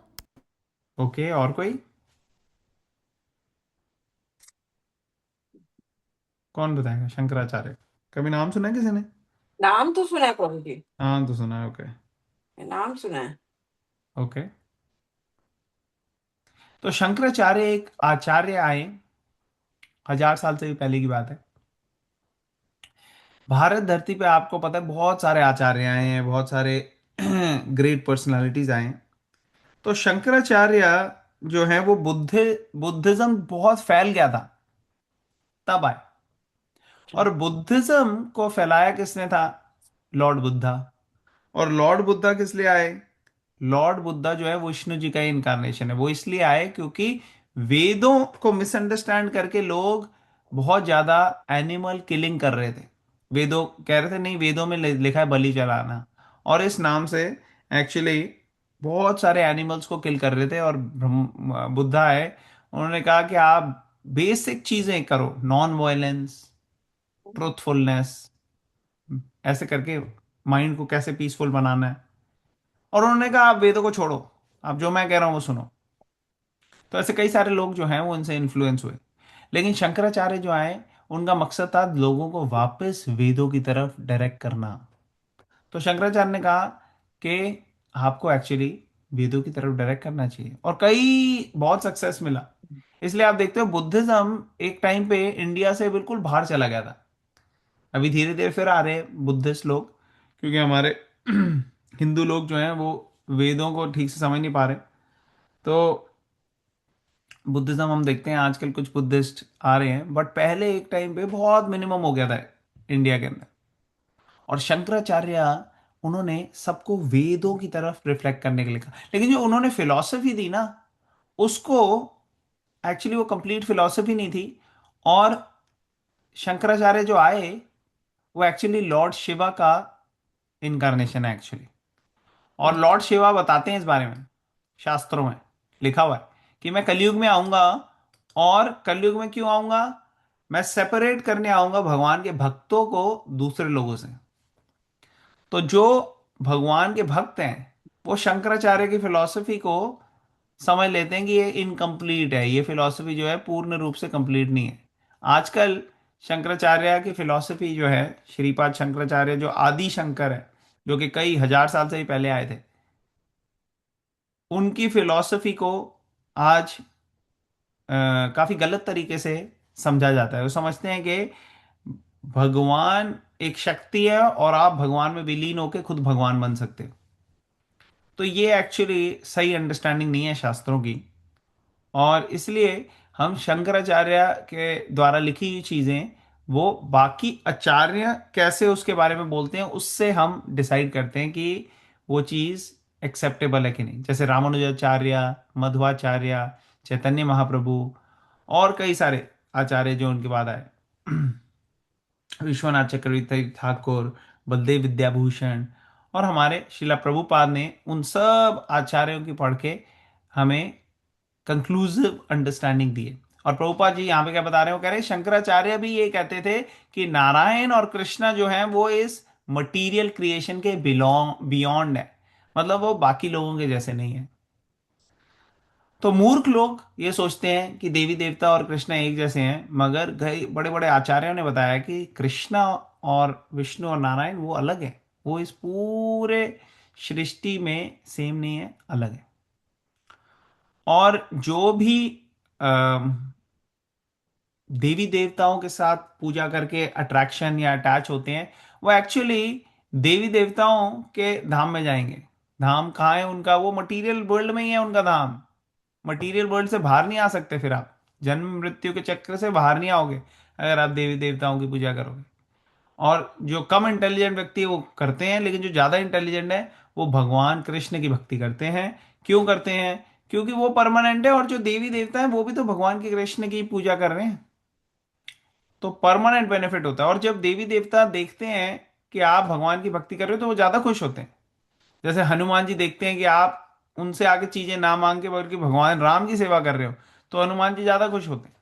ओके, और कोई? कौन बताएगा शंकराचार्य? कभी नाम सुना है किसी ने? नाम तो सुना है प्रभु जी, हाँ तो सुना है, ओके। नाम सुना है। ओके। तो शंकराचार्य एक आचार्य आए, 1000 साल से भी पहले की बात है। भारत धरती पे आपको पता है बहुत सारे आचार्य आए हैं, बहुत सारे ग्रेट पर्सनालिटीज आए हैं। तो शंकराचार्य जो है वो बुद्धिज्म बहुत फैल गया था तब आए। और बुद्धिज्म को फैलाया किसने था? लॉर्ड बुद्धा। और लॉर्ड बुद्धा किस लिए आए? लॉर्ड बुद्धा जो है वो विष्णु जी का ही इनकारनेशन है। वो इसलिए आए क्योंकि वेदों को मिसअंडरस्टैंड करके लोग बहुत ज्यादा एनिमल किलिंग कर रहे थे। वेदों कह रहे थे नहीं, वेदों में लिखा है बलि चढ़ाना, और इस नाम से एक्चुअली बहुत सारे एनिमल्स को किल कर रहे थे। और बुद्धा है, उन्होंने कहा कि आप बेसिक चीजें करो, नॉन वायलेंस, ट्रूथफुलनेस, ऐसे करके माइंड को कैसे पीसफुल बनाना है। और उन्होंने कहा आप वेदों को छोड़ो, आप जो मैं कह रहा हूं वो सुनो। तो ऐसे कई सारे लोग जो हैं वो इनसे इन्फ्लुएंस हुए। लेकिन शंकराचार्य जो आए, उनका मकसद था लोगों को वापस वेदों की तरफ डायरेक्ट करना। तो शंकराचार्य ने कहा कि आपको एक्चुअली वेदों की तरफ डायरेक्ट करना चाहिए, और कई बहुत सक्सेस मिला। इसलिए आप देखते हो बुद्धिज्म एक टाइम पे इंडिया से बिल्कुल बाहर चला गया था। अभी धीरे धीरे फिर आ रहे हैं बुद्धिस्ट लोग, क्योंकि हमारे हिंदू लोग जो हैं वो वेदों को ठीक से समझ नहीं पा रहे। तो बुद्धिज्म हम देखते हैं आजकल कुछ बुद्धिस्ट आ रहे हैं, बट पहले एक टाइम पे बहुत मिनिमम हो गया था इंडिया के अंदर। और शंकराचार्य उन्होंने सबको वेदों की तरफ रिफ्लेक्ट करने के लिए कहा, लेकिन जो उन्होंने फिलॉसफी दी ना, उसको एक्चुअली वो कंप्लीट फिलॉसफी नहीं थी। और शंकराचार्य जो आए, वो एक्चुअली लॉर्ड शिवा का इनकारनेशन है एक्चुअली। और लॉर्ड शिवा बताते हैं इस बारे में, शास्त्रों में लिखा हुआ है कि मैं कलयुग में आऊंगा। और कलयुग में क्यों आऊंगा? मैं सेपरेट करने आऊंगा भगवान के भक्तों को दूसरे लोगों से। तो जो भगवान के भक्त हैं, वो शंकराचार्य की फिलॉसफी को समझ लेते हैं कि ये इनकम्प्लीट है, ये फिलॉसफी जो है पूर्ण रूप से कंप्लीट नहीं है। आजकल शंकराचार्य की फिलॉसफी जो है, श्रीपाद शंकराचार्य जो आदि शंकर है, जो कि कई हजार साल से ही पहले आए थे, उनकी फिलॉसफी को आज काफी गलत तरीके से समझा जाता है। वो समझते हैं कि भगवान एक शक्ति है और आप भगवान में विलीन होकर खुद भगवान बन सकते हो। तो ये एक्चुअली सही अंडरस्टैंडिंग नहीं है शास्त्रों की। और इसलिए हम शंकराचार्य के द्वारा लिखी हुई चीजें, वो बाकी आचार्य कैसे उसके बारे में बोलते हैं, उससे हम डिसाइड करते हैं कि वो चीज एक्सेप्टेबल है कि नहीं। जैसे रामानुजाचार्य, मध्वाचार्य, चैतन्य महाप्रभु और कई सारे आचार्य जो उनके बाद आए, विश्वनाथ चक्रवर्ती ठाकुर, बलदेव विद्याभूषण, और हमारे शिला प्रभुपाद ने उन सब आचार्यों की पढ़ के हमें कंक्लूसिव अंडरस्टैंडिंग दी है। और प्रभुपाद जी यहाँ पे क्या बता रहे हो, कह रहे हैं शंकराचार्य भी ये कहते थे कि नारायण और कृष्णा जो है वो इस मटेरियल क्रिएशन के बियॉन्ड है, मतलब वो बाकी लोगों के जैसे नहीं है। तो मूर्ख लोग ये सोचते हैं कि देवी देवता और कृष्ण एक जैसे हैं, मगर कई बड़े बड़े आचार्यों ने बताया कि कृष्णा और विष्णु और नारायण वो अलग है। वो इस पूरे सृष्टि में सेम नहीं है, अलग है। और जो भी देवी देवताओं के साथ पूजा करके अट्रैक्शन या अटैच होते हैं, वो एक्चुअली देवी देवताओं के धाम में जाएंगे। धाम कहाँ है उनका? वो मटेरियल वर्ल्ड में ही है उनका धाम। मटेरियल वर्ल्ड से बाहर नहीं आ सकते, फिर आप जन्म मृत्यु के चक्र से बाहर नहीं आओगे अगर आप देवी देवताओं की पूजा करोगे। और जो कम इंटेलिजेंट व्यक्ति है वो करते हैं, लेकिन जो ज्यादा इंटेलिजेंट है वो भगवान कृष्ण की भक्ति करते हैं। क्यों करते हैं? क्योंकि वो परमानेंट है, और जो देवी देवता है वो भी तो भगवान के कृष्ण की पूजा कर रहे हैं। तो परमानेंट बेनिफिट होता है। और जब देवी देवता देखते हैं कि आप भगवान की भक्ति कर रहे हो, तो वो ज्यादा खुश होते हैं। जैसे हनुमान जी देखते हैं कि आप उनसे आगे चीजें ना मांग के बल्कि भगवान राम की सेवा कर रहे हो, तो हनुमान जी ज्यादा खुश होते हैं।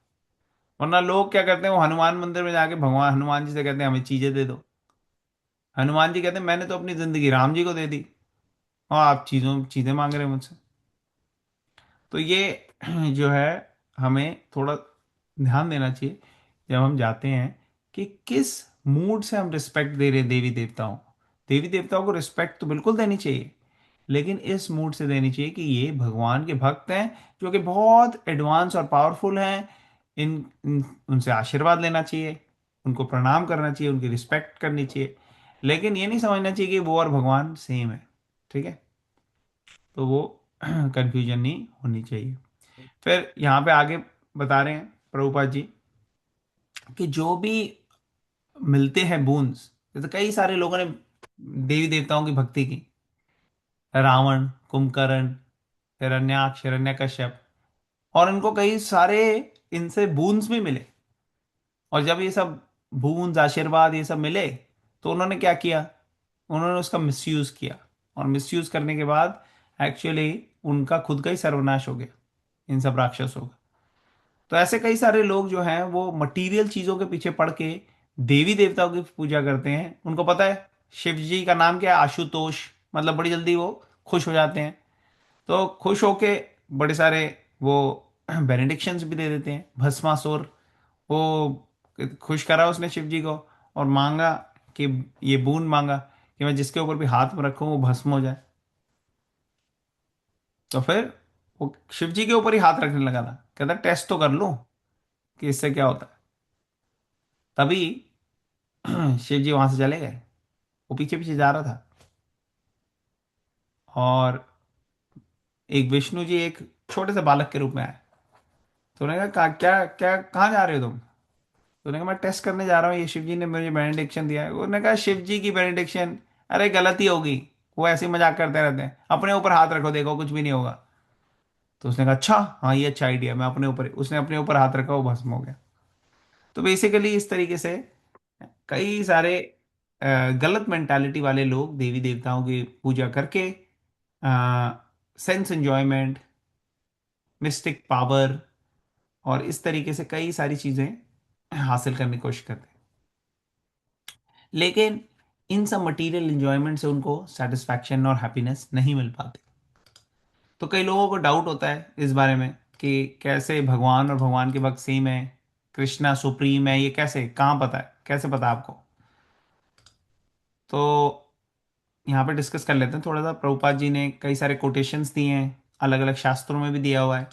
वरना लोग क्या करते हैं, वो हनुमान मंदिर में जाके भगवान हनुमान जी से कहते हैं हमें चीजें दे दो। हनुमान जी कहते हैं मैंने तो अपनी जिंदगी राम जी को दे दी, और आप चीजें मांग रहे हैं मुझसे। तो ये जो है, हमें थोड़ा ध्यान देना चाहिए जब हम जाते हैं कि किस मूड से हम रिस्पेक्ट दे रहे हैं देवी देवताओं। देवी देवताओं को रिस्पेक्ट तो बिल्कुल देनी चाहिए, लेकिन इस मूड से देनी चाहिए कि ये भगवान के भक्त हैं, जो कि बहुत एडवांस और पावरफुल हैं। उनसे आशीर्वाद लेना चाहिए, उनको प्रणाम करना चाहिए, उनकी रिस्पेक्ट करनी चाहिए। लेकिन ये नहीं समझना चाहिए कि वो और भगवान सेम है। ठीक है? तो वो कंफ्यूजन नहीं होनी चाहिए। फिर यहाँ पे आगे बता रहे हैं प्रभुपाद जी कि जो भी मिलते हैं बूंस, जैसे कई सारे लोगों ने देवी देवताओं की भक्ति की, रावण, कुंभकर्ण, हिरण्याक्ष, हिरण्यकश्यप, और इनको कई सारे इनसे बूंस भी मिले। और जब ये सब बूंस, आशीर्वाद, ये सब मिले, तो उन्होंने क्या किया? उन्होंने उसका मिसयूज किया। और मिसयूज करने के बाद एक्चुअली उनका खुद का ही सर्वनाश हो गया, इन सब राक्षसों का। तो ऐसे कई सारे लोग जो हैं वो मटेरियल चीजों के पीछे पड़ के देवी देवताओं की पूजा करते हैं। उनको पता है शिव जी का नाम क्या है, आशुतोष, मतलब बड़ी जल्दी वो खुश हो जाते हैं। तो खुश होके बड़े सारे वो बेनेडिक्शंस भी दे देते हैं। भस्मासुर, वो खुश करा उसने शिव जी को, और मांगा कि ये बूंद मांगा कि मैं जिसके ऊपर भी हाथ में रखूं वो भस्म हो जाए। तो फिर वो शिव जी के ऊपर ही हाथ रखने लगा था, कहता टेस्ट तो कर लो कि इससे क्या होता है। तभी शिव जी वहां से चले गए। वो पीछे पीछे जा रहा था, और एक विष्णु जी एक छोटे से बालक के रूप में आए। तो उन्होंने कहा क्या क्या कहाँ जा रहे हो तुम? तो उन्होंने कहा मैं टेस्ट करने जा रहा हूँ, ये शिव जी ने मुझे बेनेडिक्शन दिया है। उन्होंने कहा शिव जी की बेनेडिक्शन अरे गलती होगी, वो ऐसे ही मजाक करते रहते हैं, अपने ऊपर हाथ रखो देखो कुछ भी नहीं होगा। तो उसने कहा अच्छा हाँ ये अच्छा आइडिया, मैं अपने ऊपर, उसने अपने ऊपर हाथ रखा, वो भस्म हो गया। तो बेसिकली इस तरीके से कई सारे गलत मेंटालिटी वाले लोग देवी देवताओं की पूजा करके सेंस एंजॉयमेंट, मिस्टिक पावर और इस तरीके से कई सारी चीजें हासिल करने की कोशिश करते हैं। लेकिन इन सब मटेरियल एंजॉयमेंट से उनको सेटिस्फैक्शन और हैप्पीनेस नहीं मिल पाती। तो कई लोगों को डाउट होता है इस बारे में कि कैसे भगवान और भगवान के भक्त सेम है, कृष्णा सुप्रीम है, ये कैसे, कहाँ पता है, कैसे पता आपको? तो यहाँ पे डिस्कस कर लेते हैं थोड़ा सा। प्रभुपाद जी ने कई सारे कोटेशंस दिए हैं, अलग अलग शास्त्रों में भी दिया हुआ है।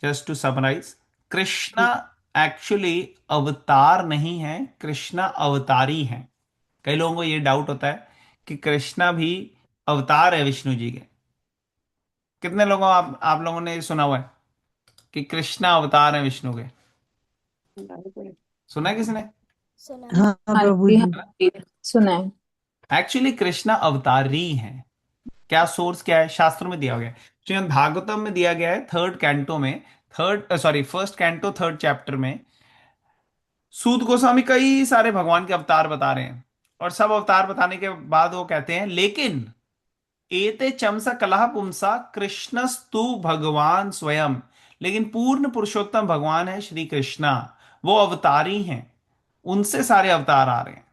Just to summarize, Krishna actually अवतार नहीं है, कृष्णा अवतारी है। कई लोगों को ये डाउट होता है कि कृष्णा भी अवतार है विष्णु जी के। कितने लोगों, आप लोगों ने ये सुना हुआ है कि कृष्णा अवतार है विष्णु के? सुना है किसी ने? सुना है। हाँ हाँ प्रभु जी, हाँ जी। जी, सुना है। एक्चुअली कृष्णा अवतारी है। क्या सोर्स क्या है? शास्त्र में दिया गया है, श्रीमद् भागवतम में दिया गया है, थर्ड कैंटो में, third sorry first canto third chapter में सूत गोस्वामी कई सारे भगवान के अवतार बता रहे हैं। और सब अवतार बताने के बाद वो कहते हैं लेकिन एते चमसा कलह पुंसा कृष्णस्तु भगवान स्वयं, लेकिन पूर्ण पुरुषोत्तम भगवान है श्री कृष्णा, वो अवतारी हैं, उनसे सारे अवतार आ रहे हैं।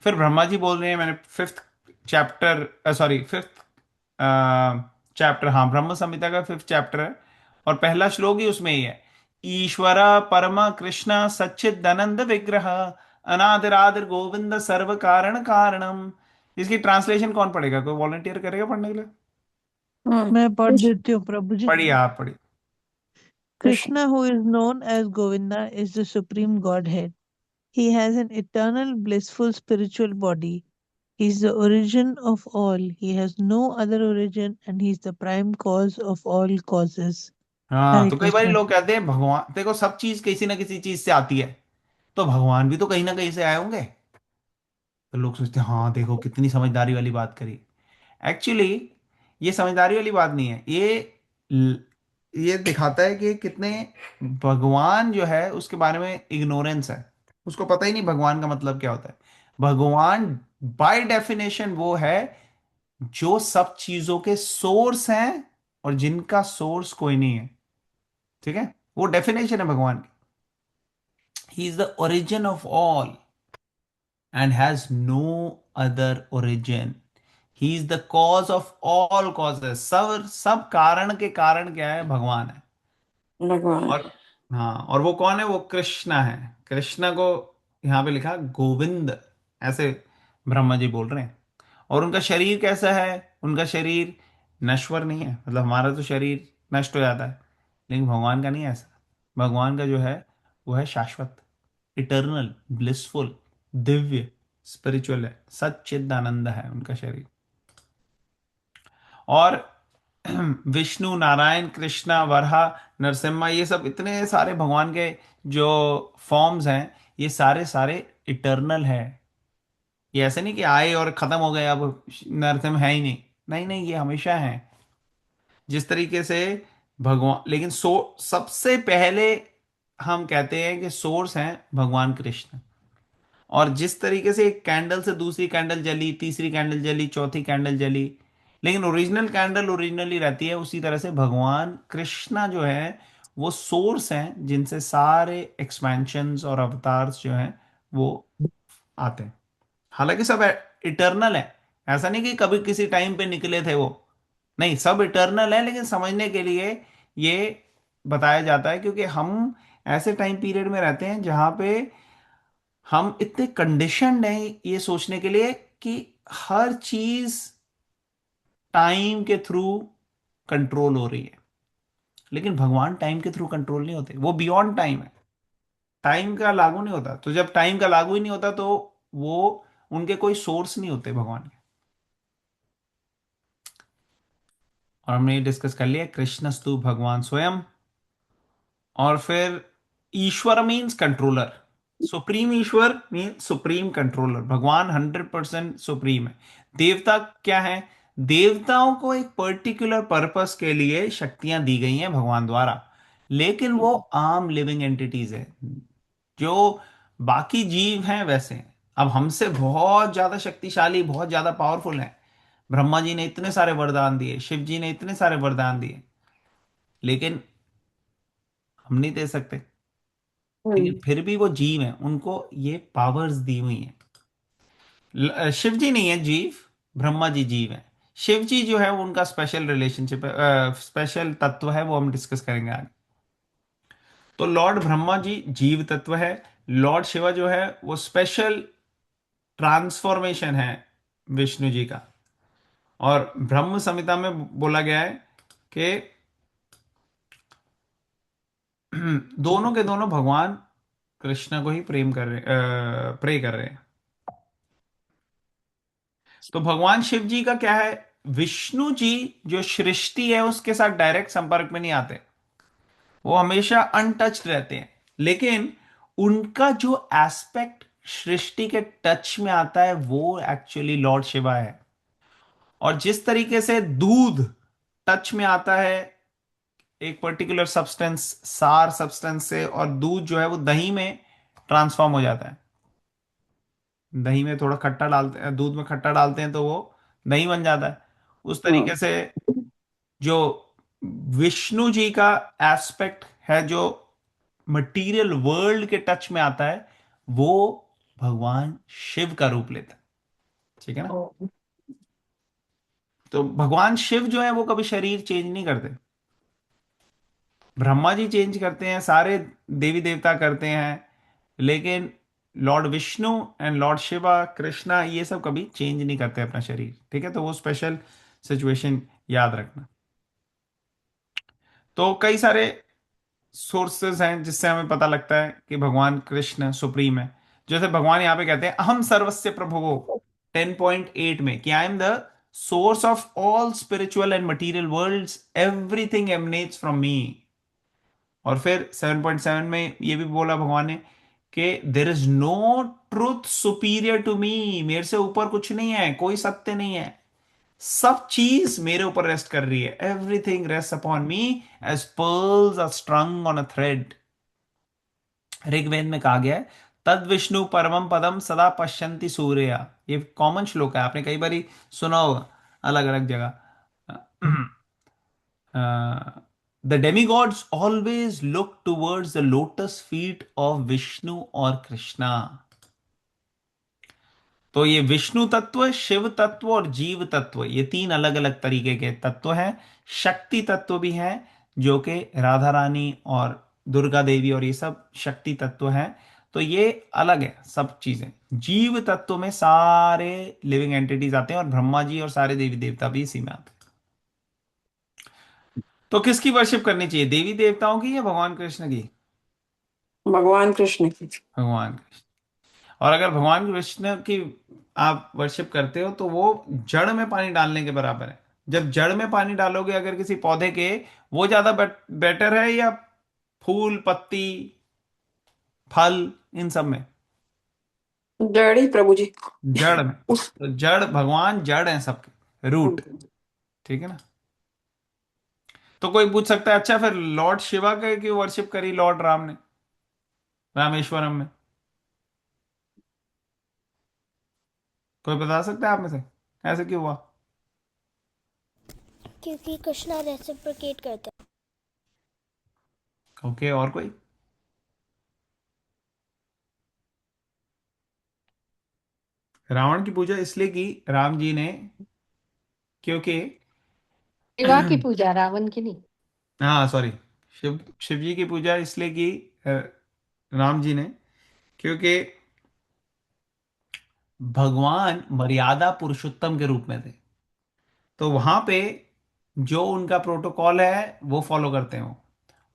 फिर ब्रह्मा जी बोल रहे हैं, मैंने fifth chapter sorry fifth chapter, हाँ ब्रह्म संहिता का फिफ्थ चैप्टर है, और पहला श्लोक ही उसमें ही है, ईश्वर परम कृष्ण सच्चिदानंद विग्रह अनादिरादिर गोविंद सर्व कारण कारणम। इसकी ट्रांसलेशन कौन पढ़ेगा? कोई वॉलंटियर करेगा पढ़ने के लिए? मैं पढ़ कृष्ण देती हूँ प्रभु जी। पढ़िए, आप पढ़िए। Krishna Krishna, who is known as Govinda, is the supreme Godhead. He has an eternal, blissful spiritual body. He is the origin of all. He has no other origin, and he is the prime cause of all causes. हाँ, Hare तो कई बार Krishna. लोग कहते हैं भगवान देखो सब चीज किसी ना किसी चीज से आती है, तो भगवान भी तो कहीं ना कहीं से आए होंगे। तो लोग सोचते हैं हाँ देखो कितनी समझदारी वाली बात करी। एक्चुअली ये समझदारी वाली बात नहीं है, ये दिखाता है कि कितने भगवान जो है उसके बारे में इग्नोरेंस है, उसको पता ही नहीं भगवान का मतलब क्या होता है। भगवान बाय डेफिनेशन वो है जो सब चीजों के सोर्स हैं और जिनका सोर्स कोई नहीं है। ठीक है, वो डेफिनेशन है भगवान की। He is the origin of all and has no other origin. He is the cause of all causes. सब कारण के कारण क्या है? भगवान है। भगवान। और हाँ, और वो कौन है? वो कृष्णा है। कृष्णा को यहाँ पे लिखा गोविंद, ऐसे ब्रह्मा जी बोल रहे हैं। और उनका शरीर कैसा है? उनका शरीर नश्वर नहीं है, मतलब हमारा तो शरीर नष्ट हो जाता है, लेकिन भगवान का नहीं है ऐसा। भगवान का जो है वो है शाश्वत, इटर्नल, ब्लिसफुल, दिव्य, स्पिरिचुअल है, सच्चिदानंद है उनका शरीर। और विष्णु, नारायण, कृष्णा, वराह, नरसिम्हा, ये सब इतने सारे भगवान के जो फॉर्म्स हैं, ये सारे सारे इटर्नल है। ये ऐसे नहीं कि आए और खत्म हो गए, अब नरसिम्हा है ही नहीं, नहीं नहीं, ये हमेशा है। जिस तरीके से भगवान, लेकिन सबसे पहले हम कहते हैं कि सोर्स हैं भगवान कृष्ण। और जिस तरीके से एक कैंडल से दूसरी कैंडल जली, तीसरी कैंडल जली, चौथी कैंडल जली, लेकिन ओरिजिनल कैंडल ओरिजिनली रहती है, उसी तरह से भगवान कृष्णा जो है वो सोर्स हैं जिनसे सारे एक्सपेंशंस और अवतार्स जो हैं वो आते हैं। हालांकि सब इटर्नल है, ऐसा नहीं कि कभी किसी टाइम पे निकले थे वो, नहीं, सब इटर्नल है। लेकिन समझने के लिए ये बताया जाता है क्योंकि हम ऐसे टाइम पीरियड में रहते हैं जहां पे हम इतने कंडीशनड हैं ये सोचने के लिए कि हर चीज टाइम के थ्रू कंट्रोल हो रही है। लेकिन भगवान टाइम के थ्रू कंट्रोल नहीं होते, वो बियॉन्ड टाइम है, टाइम का लागू नहीं होता। तो जब टाइम का लागू ही नहीं होता तो वो, उनके कोई सोर्स नहीं होते भगवान के। और हमने ये डिस्कस कर लिया कृष्णस्तु भगवान स्वयं। और फिर ईश्वर मीन्स कंट्रोलर। सुप्रीम ईश्वर मीन सुप्रीम कंट्रोलर, भगवान 100% सुप्रीम है। देवता क्या है? देवताओं को एक पर्टिकुलर पर्पस के लिए शक्तियां दी गई हैं भगवान द्वारा, लेकिन वो आम लिविंग एंटिटीज है। जो बाकी जीव हैं वैसे हैं। अब हमसे बहुत ज्यादा शक्तिशाली, बहुत ज्यादा पावरफुल हैं। ब्रह्मा जी ने इतने सारे वरदान दिए, शिव जी ने इतने सारे वरदान दिए, लेकिन हम नहीं दे सकते। लेकिन हम्म। फिर भी वो जीव हैं, उनको ये पावर्स दी हुई हैं। शिव जी नहीं है जीव, ब्रह्मा जी जीव हैं। शिव जी जो है वो उनका स्पेशल रिलेशनशिप है, स्पेशल तत्व है, वो हम डिस्कस करेंगे आगे। तो लॉर्ड ब्रह्मा जी जीव तत्व है। लॉर्ड शिवा जो है वो स्पेशल ट्रांसफॉर्मेशन है विष्णु जी का। और ब्रह्म संहिता में बोला गया है कि दोनों के दोनों भगवान कृष्ण को ही प्रेम कर रहे, प्रे कर रहे हैं। तो भगवान शिव जी का क्या है? विष्णु जी जो सृष्टि है उसके साथ डायरेक्ट संपर्क में नहीं आते, वो हमेशा अनटच्ड रहते हैं। लेकिन उनका जो एस्पेक्ट सृष्टि के टच में आता है वो एक्चुअली लॉर्ड शिवा है। और जिस तरीके से दूध टच में आता है एक पर्टिकुलर सब्सटेंस, सार सब्सटेंस से, और दूध जो है वो दही में ट्रांसफॉर्म हो जाता है। दही में थोड़ा खट्टा डालते हैं, दूध में खट्टा डालते हैं तो वो दही बन जाता है। उस तरीके हाँ। से जो विष्णु जी का एस्पेक्ट है जो मटेरियल वर्ल्ड के टच में आता है, वो भगवान शिव का रूप लेता है। ठीक है ना? तो भगवान शिव जो है वो कभी शरीर चेंज नहीं करते। ब्रह्मा जी चेंज करते हैं, सारे देवी देवता करते हैं, लेकिन Lord Vishnu and Lord Shiva, Krishna, ये सब कभी चेंज नहीं करते अपना शरीर। ठीक है? तो वो स्पेशल सिचुएशन याद रखना। तो कई सारे सोर्सेस हैं जिससे हमें पता लगता है कि भगवान कृष्ण सुप्रीम है। जैसे भगवान यहाँ पे कहते हैं अहम सर्वस्य प्रभुवो 10.8 में कि I am the source of all spiritual and material worlds, everything emanates from me. और फिर 7.7 में ये भी बोला भगवान ने कि there is no truth superior to me, मेरे से ऊपर कुछ नहीं है, कोई सत्य नहीं है, सब चीज मेरे ऊपर रेस्ट कर रही है। Everything rest upon me as pearls are strung on a thread. Rigveda में कहा गया है तद विष्णु परमम पदम सदा पश्यन्ति सूर्या। ये कॉमन श्लोक है, आपने कई बार सुना होगा अलग अलग जगह। The demigods always look towards the lotus feet of Vishnu और कृष्णा। तो ये विष्णु तत्व, शिव तत्व और जीव तत्व, ये तीन अलग अलग तरीके के तत्व हैं। शक्ति तत्व भी हैं जो कि राधा रानी और दुर्गा देवी और ये सब शक्ति तत्व हैं। तो ये अलग है सब चीजें। जीव तत्व में सारे लिविंग एंटिटीज आते हैं और ब्रह्मा जी और सारे देवी देवता भी इसी में आते हैं। तो किसकी वर्शिप करनी चाहिए, देवी देवताओं की या भगवान कृष्ण की? भगवान कृष्ण की। भगवान कृष्ण। और अगर भगवान कृष्ण की आप वर्शिप करते हो तो वो जड़ में पानी डालने के बराबर है। जब जड़ में पानी डालोगे अगर किसी पौधे के, वो ज्यादा बेटर है या फूल पत्ती फल, इन सब में? जड़ ही प्रभु जी। जड़ में। उस तो जड़, भगवान जड़ है सबके, रूट। ठीक है ना? तो कोई पूछ सकता है अच्छा फिर लॉर्ड शिवा के क्यों वर्शिप करी लॉर्ड राम ने रामेश्वरम में? कोई बता सकता है आप में से ऐसे क्यों हुआ? क्योंकि कृष्णा रेसिप्रोकेट करते हैं। ओके, और कोई? रावण की पूजा इसलिए की राम जी ने क्योंकि शिवा की पूजा, रावण की नहीं। हाँ सॉरी, शिव जी की पूजा इसलिए की अ, राम जी ने क्योंकि भगवान मर्यादा पुरुषोत्तम के रूप में थे। तो वहां पे जो उनका प्रोटोकॉल है वो फॉलो करते हैं वो।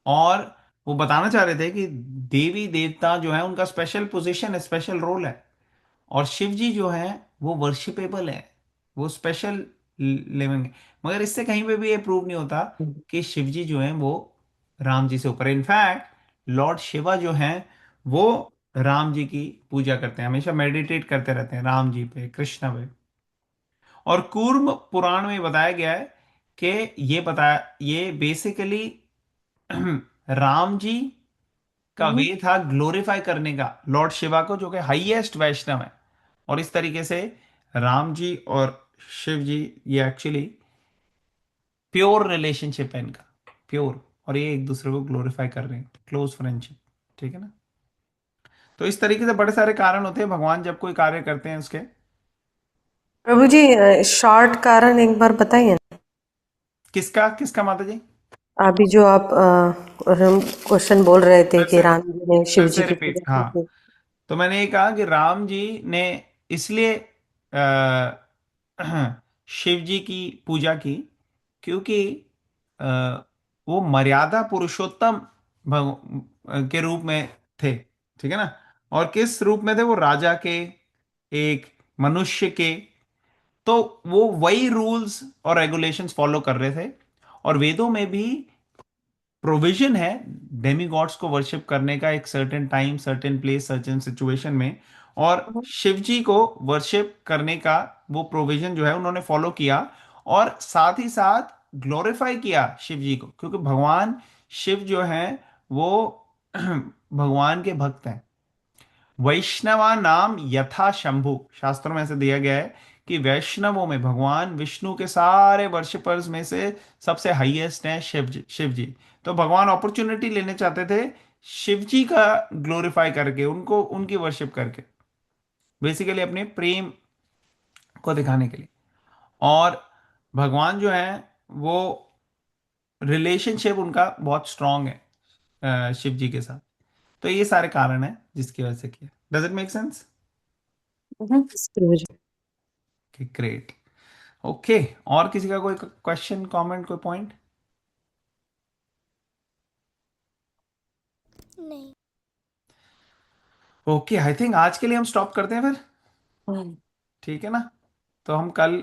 और वो बताना चाह रहे थे कि देवी देवता जो है उनका स्पेशल पोजीशन है, स्पेशल रोल है। और शिव जी जो है वो वर्शिपेबल है, वो स्पेशल लिविंग है। मगर इससे कहीं पे भी ये प्रूव नहीं होता कि शिव जी जो है वो राम जी से ऊपर है। इनफैक्ट लॉर्ड शिवा जो है वो राम जी की पूजा करते हैं, हमेशा मेडिटेट करते रहते हैं राम जी पे, कृष्ण पे। और कूर्म पुराण में बताया गया है कि ये बेसिकली राम जी का हम्म, वे था ग्लोरीफाई करने का लॉर्ड शिवा को, जो कि हाईएस्ट वैष्णव है। और इस तरीके से राम जी और शिव जी, ये एक्चुअली प्योर रिलेशनशिप है इनका, प्योर। और ये एक दूसरे को ग्लोरीफाई कर रहे हैं, क्लोज फ्रेंडशिप। ठीक है ना। तो इस तरीके से बड़े सारे कारण होते हैं भगवान जब कोई कार्य करते हैं उसके। प्रभु जी शॉर्ट कारण एक बार बताइए ना। किसका किसका माता जी? अभी जो आप क्वेश्चन बोल रहे थे फिर कि से राम जी ने शिव फिर जी से की रिपीट, पूजा की हाँ। थी। तो मैंने ये कहा कि राम जी ने इसलिए शिव जी की पूजा की क्योंकि अ, वो मर्यादा पुरुषोत्तम के रूप में थे। ठीक है ना। और किस रूप में थे वो? राजा के, एक मनुष्य के। तो वो वही रूल्स और रेगुलेशंस फॉलो कर रहे थे। और वेदों में भी प्रोविजन है डेमी गॉड्स को वर्शिप करने का, एक certain time, certain place, certain situation में। और शिव जी को वर्शिप करने का वो प्रोविजन जो है उन्होंने फॉलो किया। और साथ ही साथ ग्लोरीफाई किया शिव जी को, क्योंकि भगवान शिव जो हैं वो भगवान के भक्त हैं। वैष्णवा नाम यथा शंभु, शास्त्रों में ऐसे दिया गया है कि वैष्णवों में भगवान विष्णु के सारे वर्शिपर्स में से सबसे हाईएस्ट हैं शिव जी। तो भगवान अपॉर्चुनिटी लेने चाहते थे शिव जी का ग्लोरीफाई करके, उनको उनकी वर्शिप करके, बेसिकली अपने प्रेम को दिखाने के लिए। और भगवान जो है वो रिलेशनशिप उनका बहुत स्ट्रांग है शिव जी के साथ। तो ये सारे कारण हैं जिसकी वजह से किया। Does it make sense? Hmm. Prabhu ji great. Okay. और किसी का कोई क्वेश्चन, कमेंट, कोई पॉइंट? नहीं। ओके, आई थिंक आज के लिए हम स्टॉप करते हैं फिर। हम्म। ठीक है ना। तो हम कल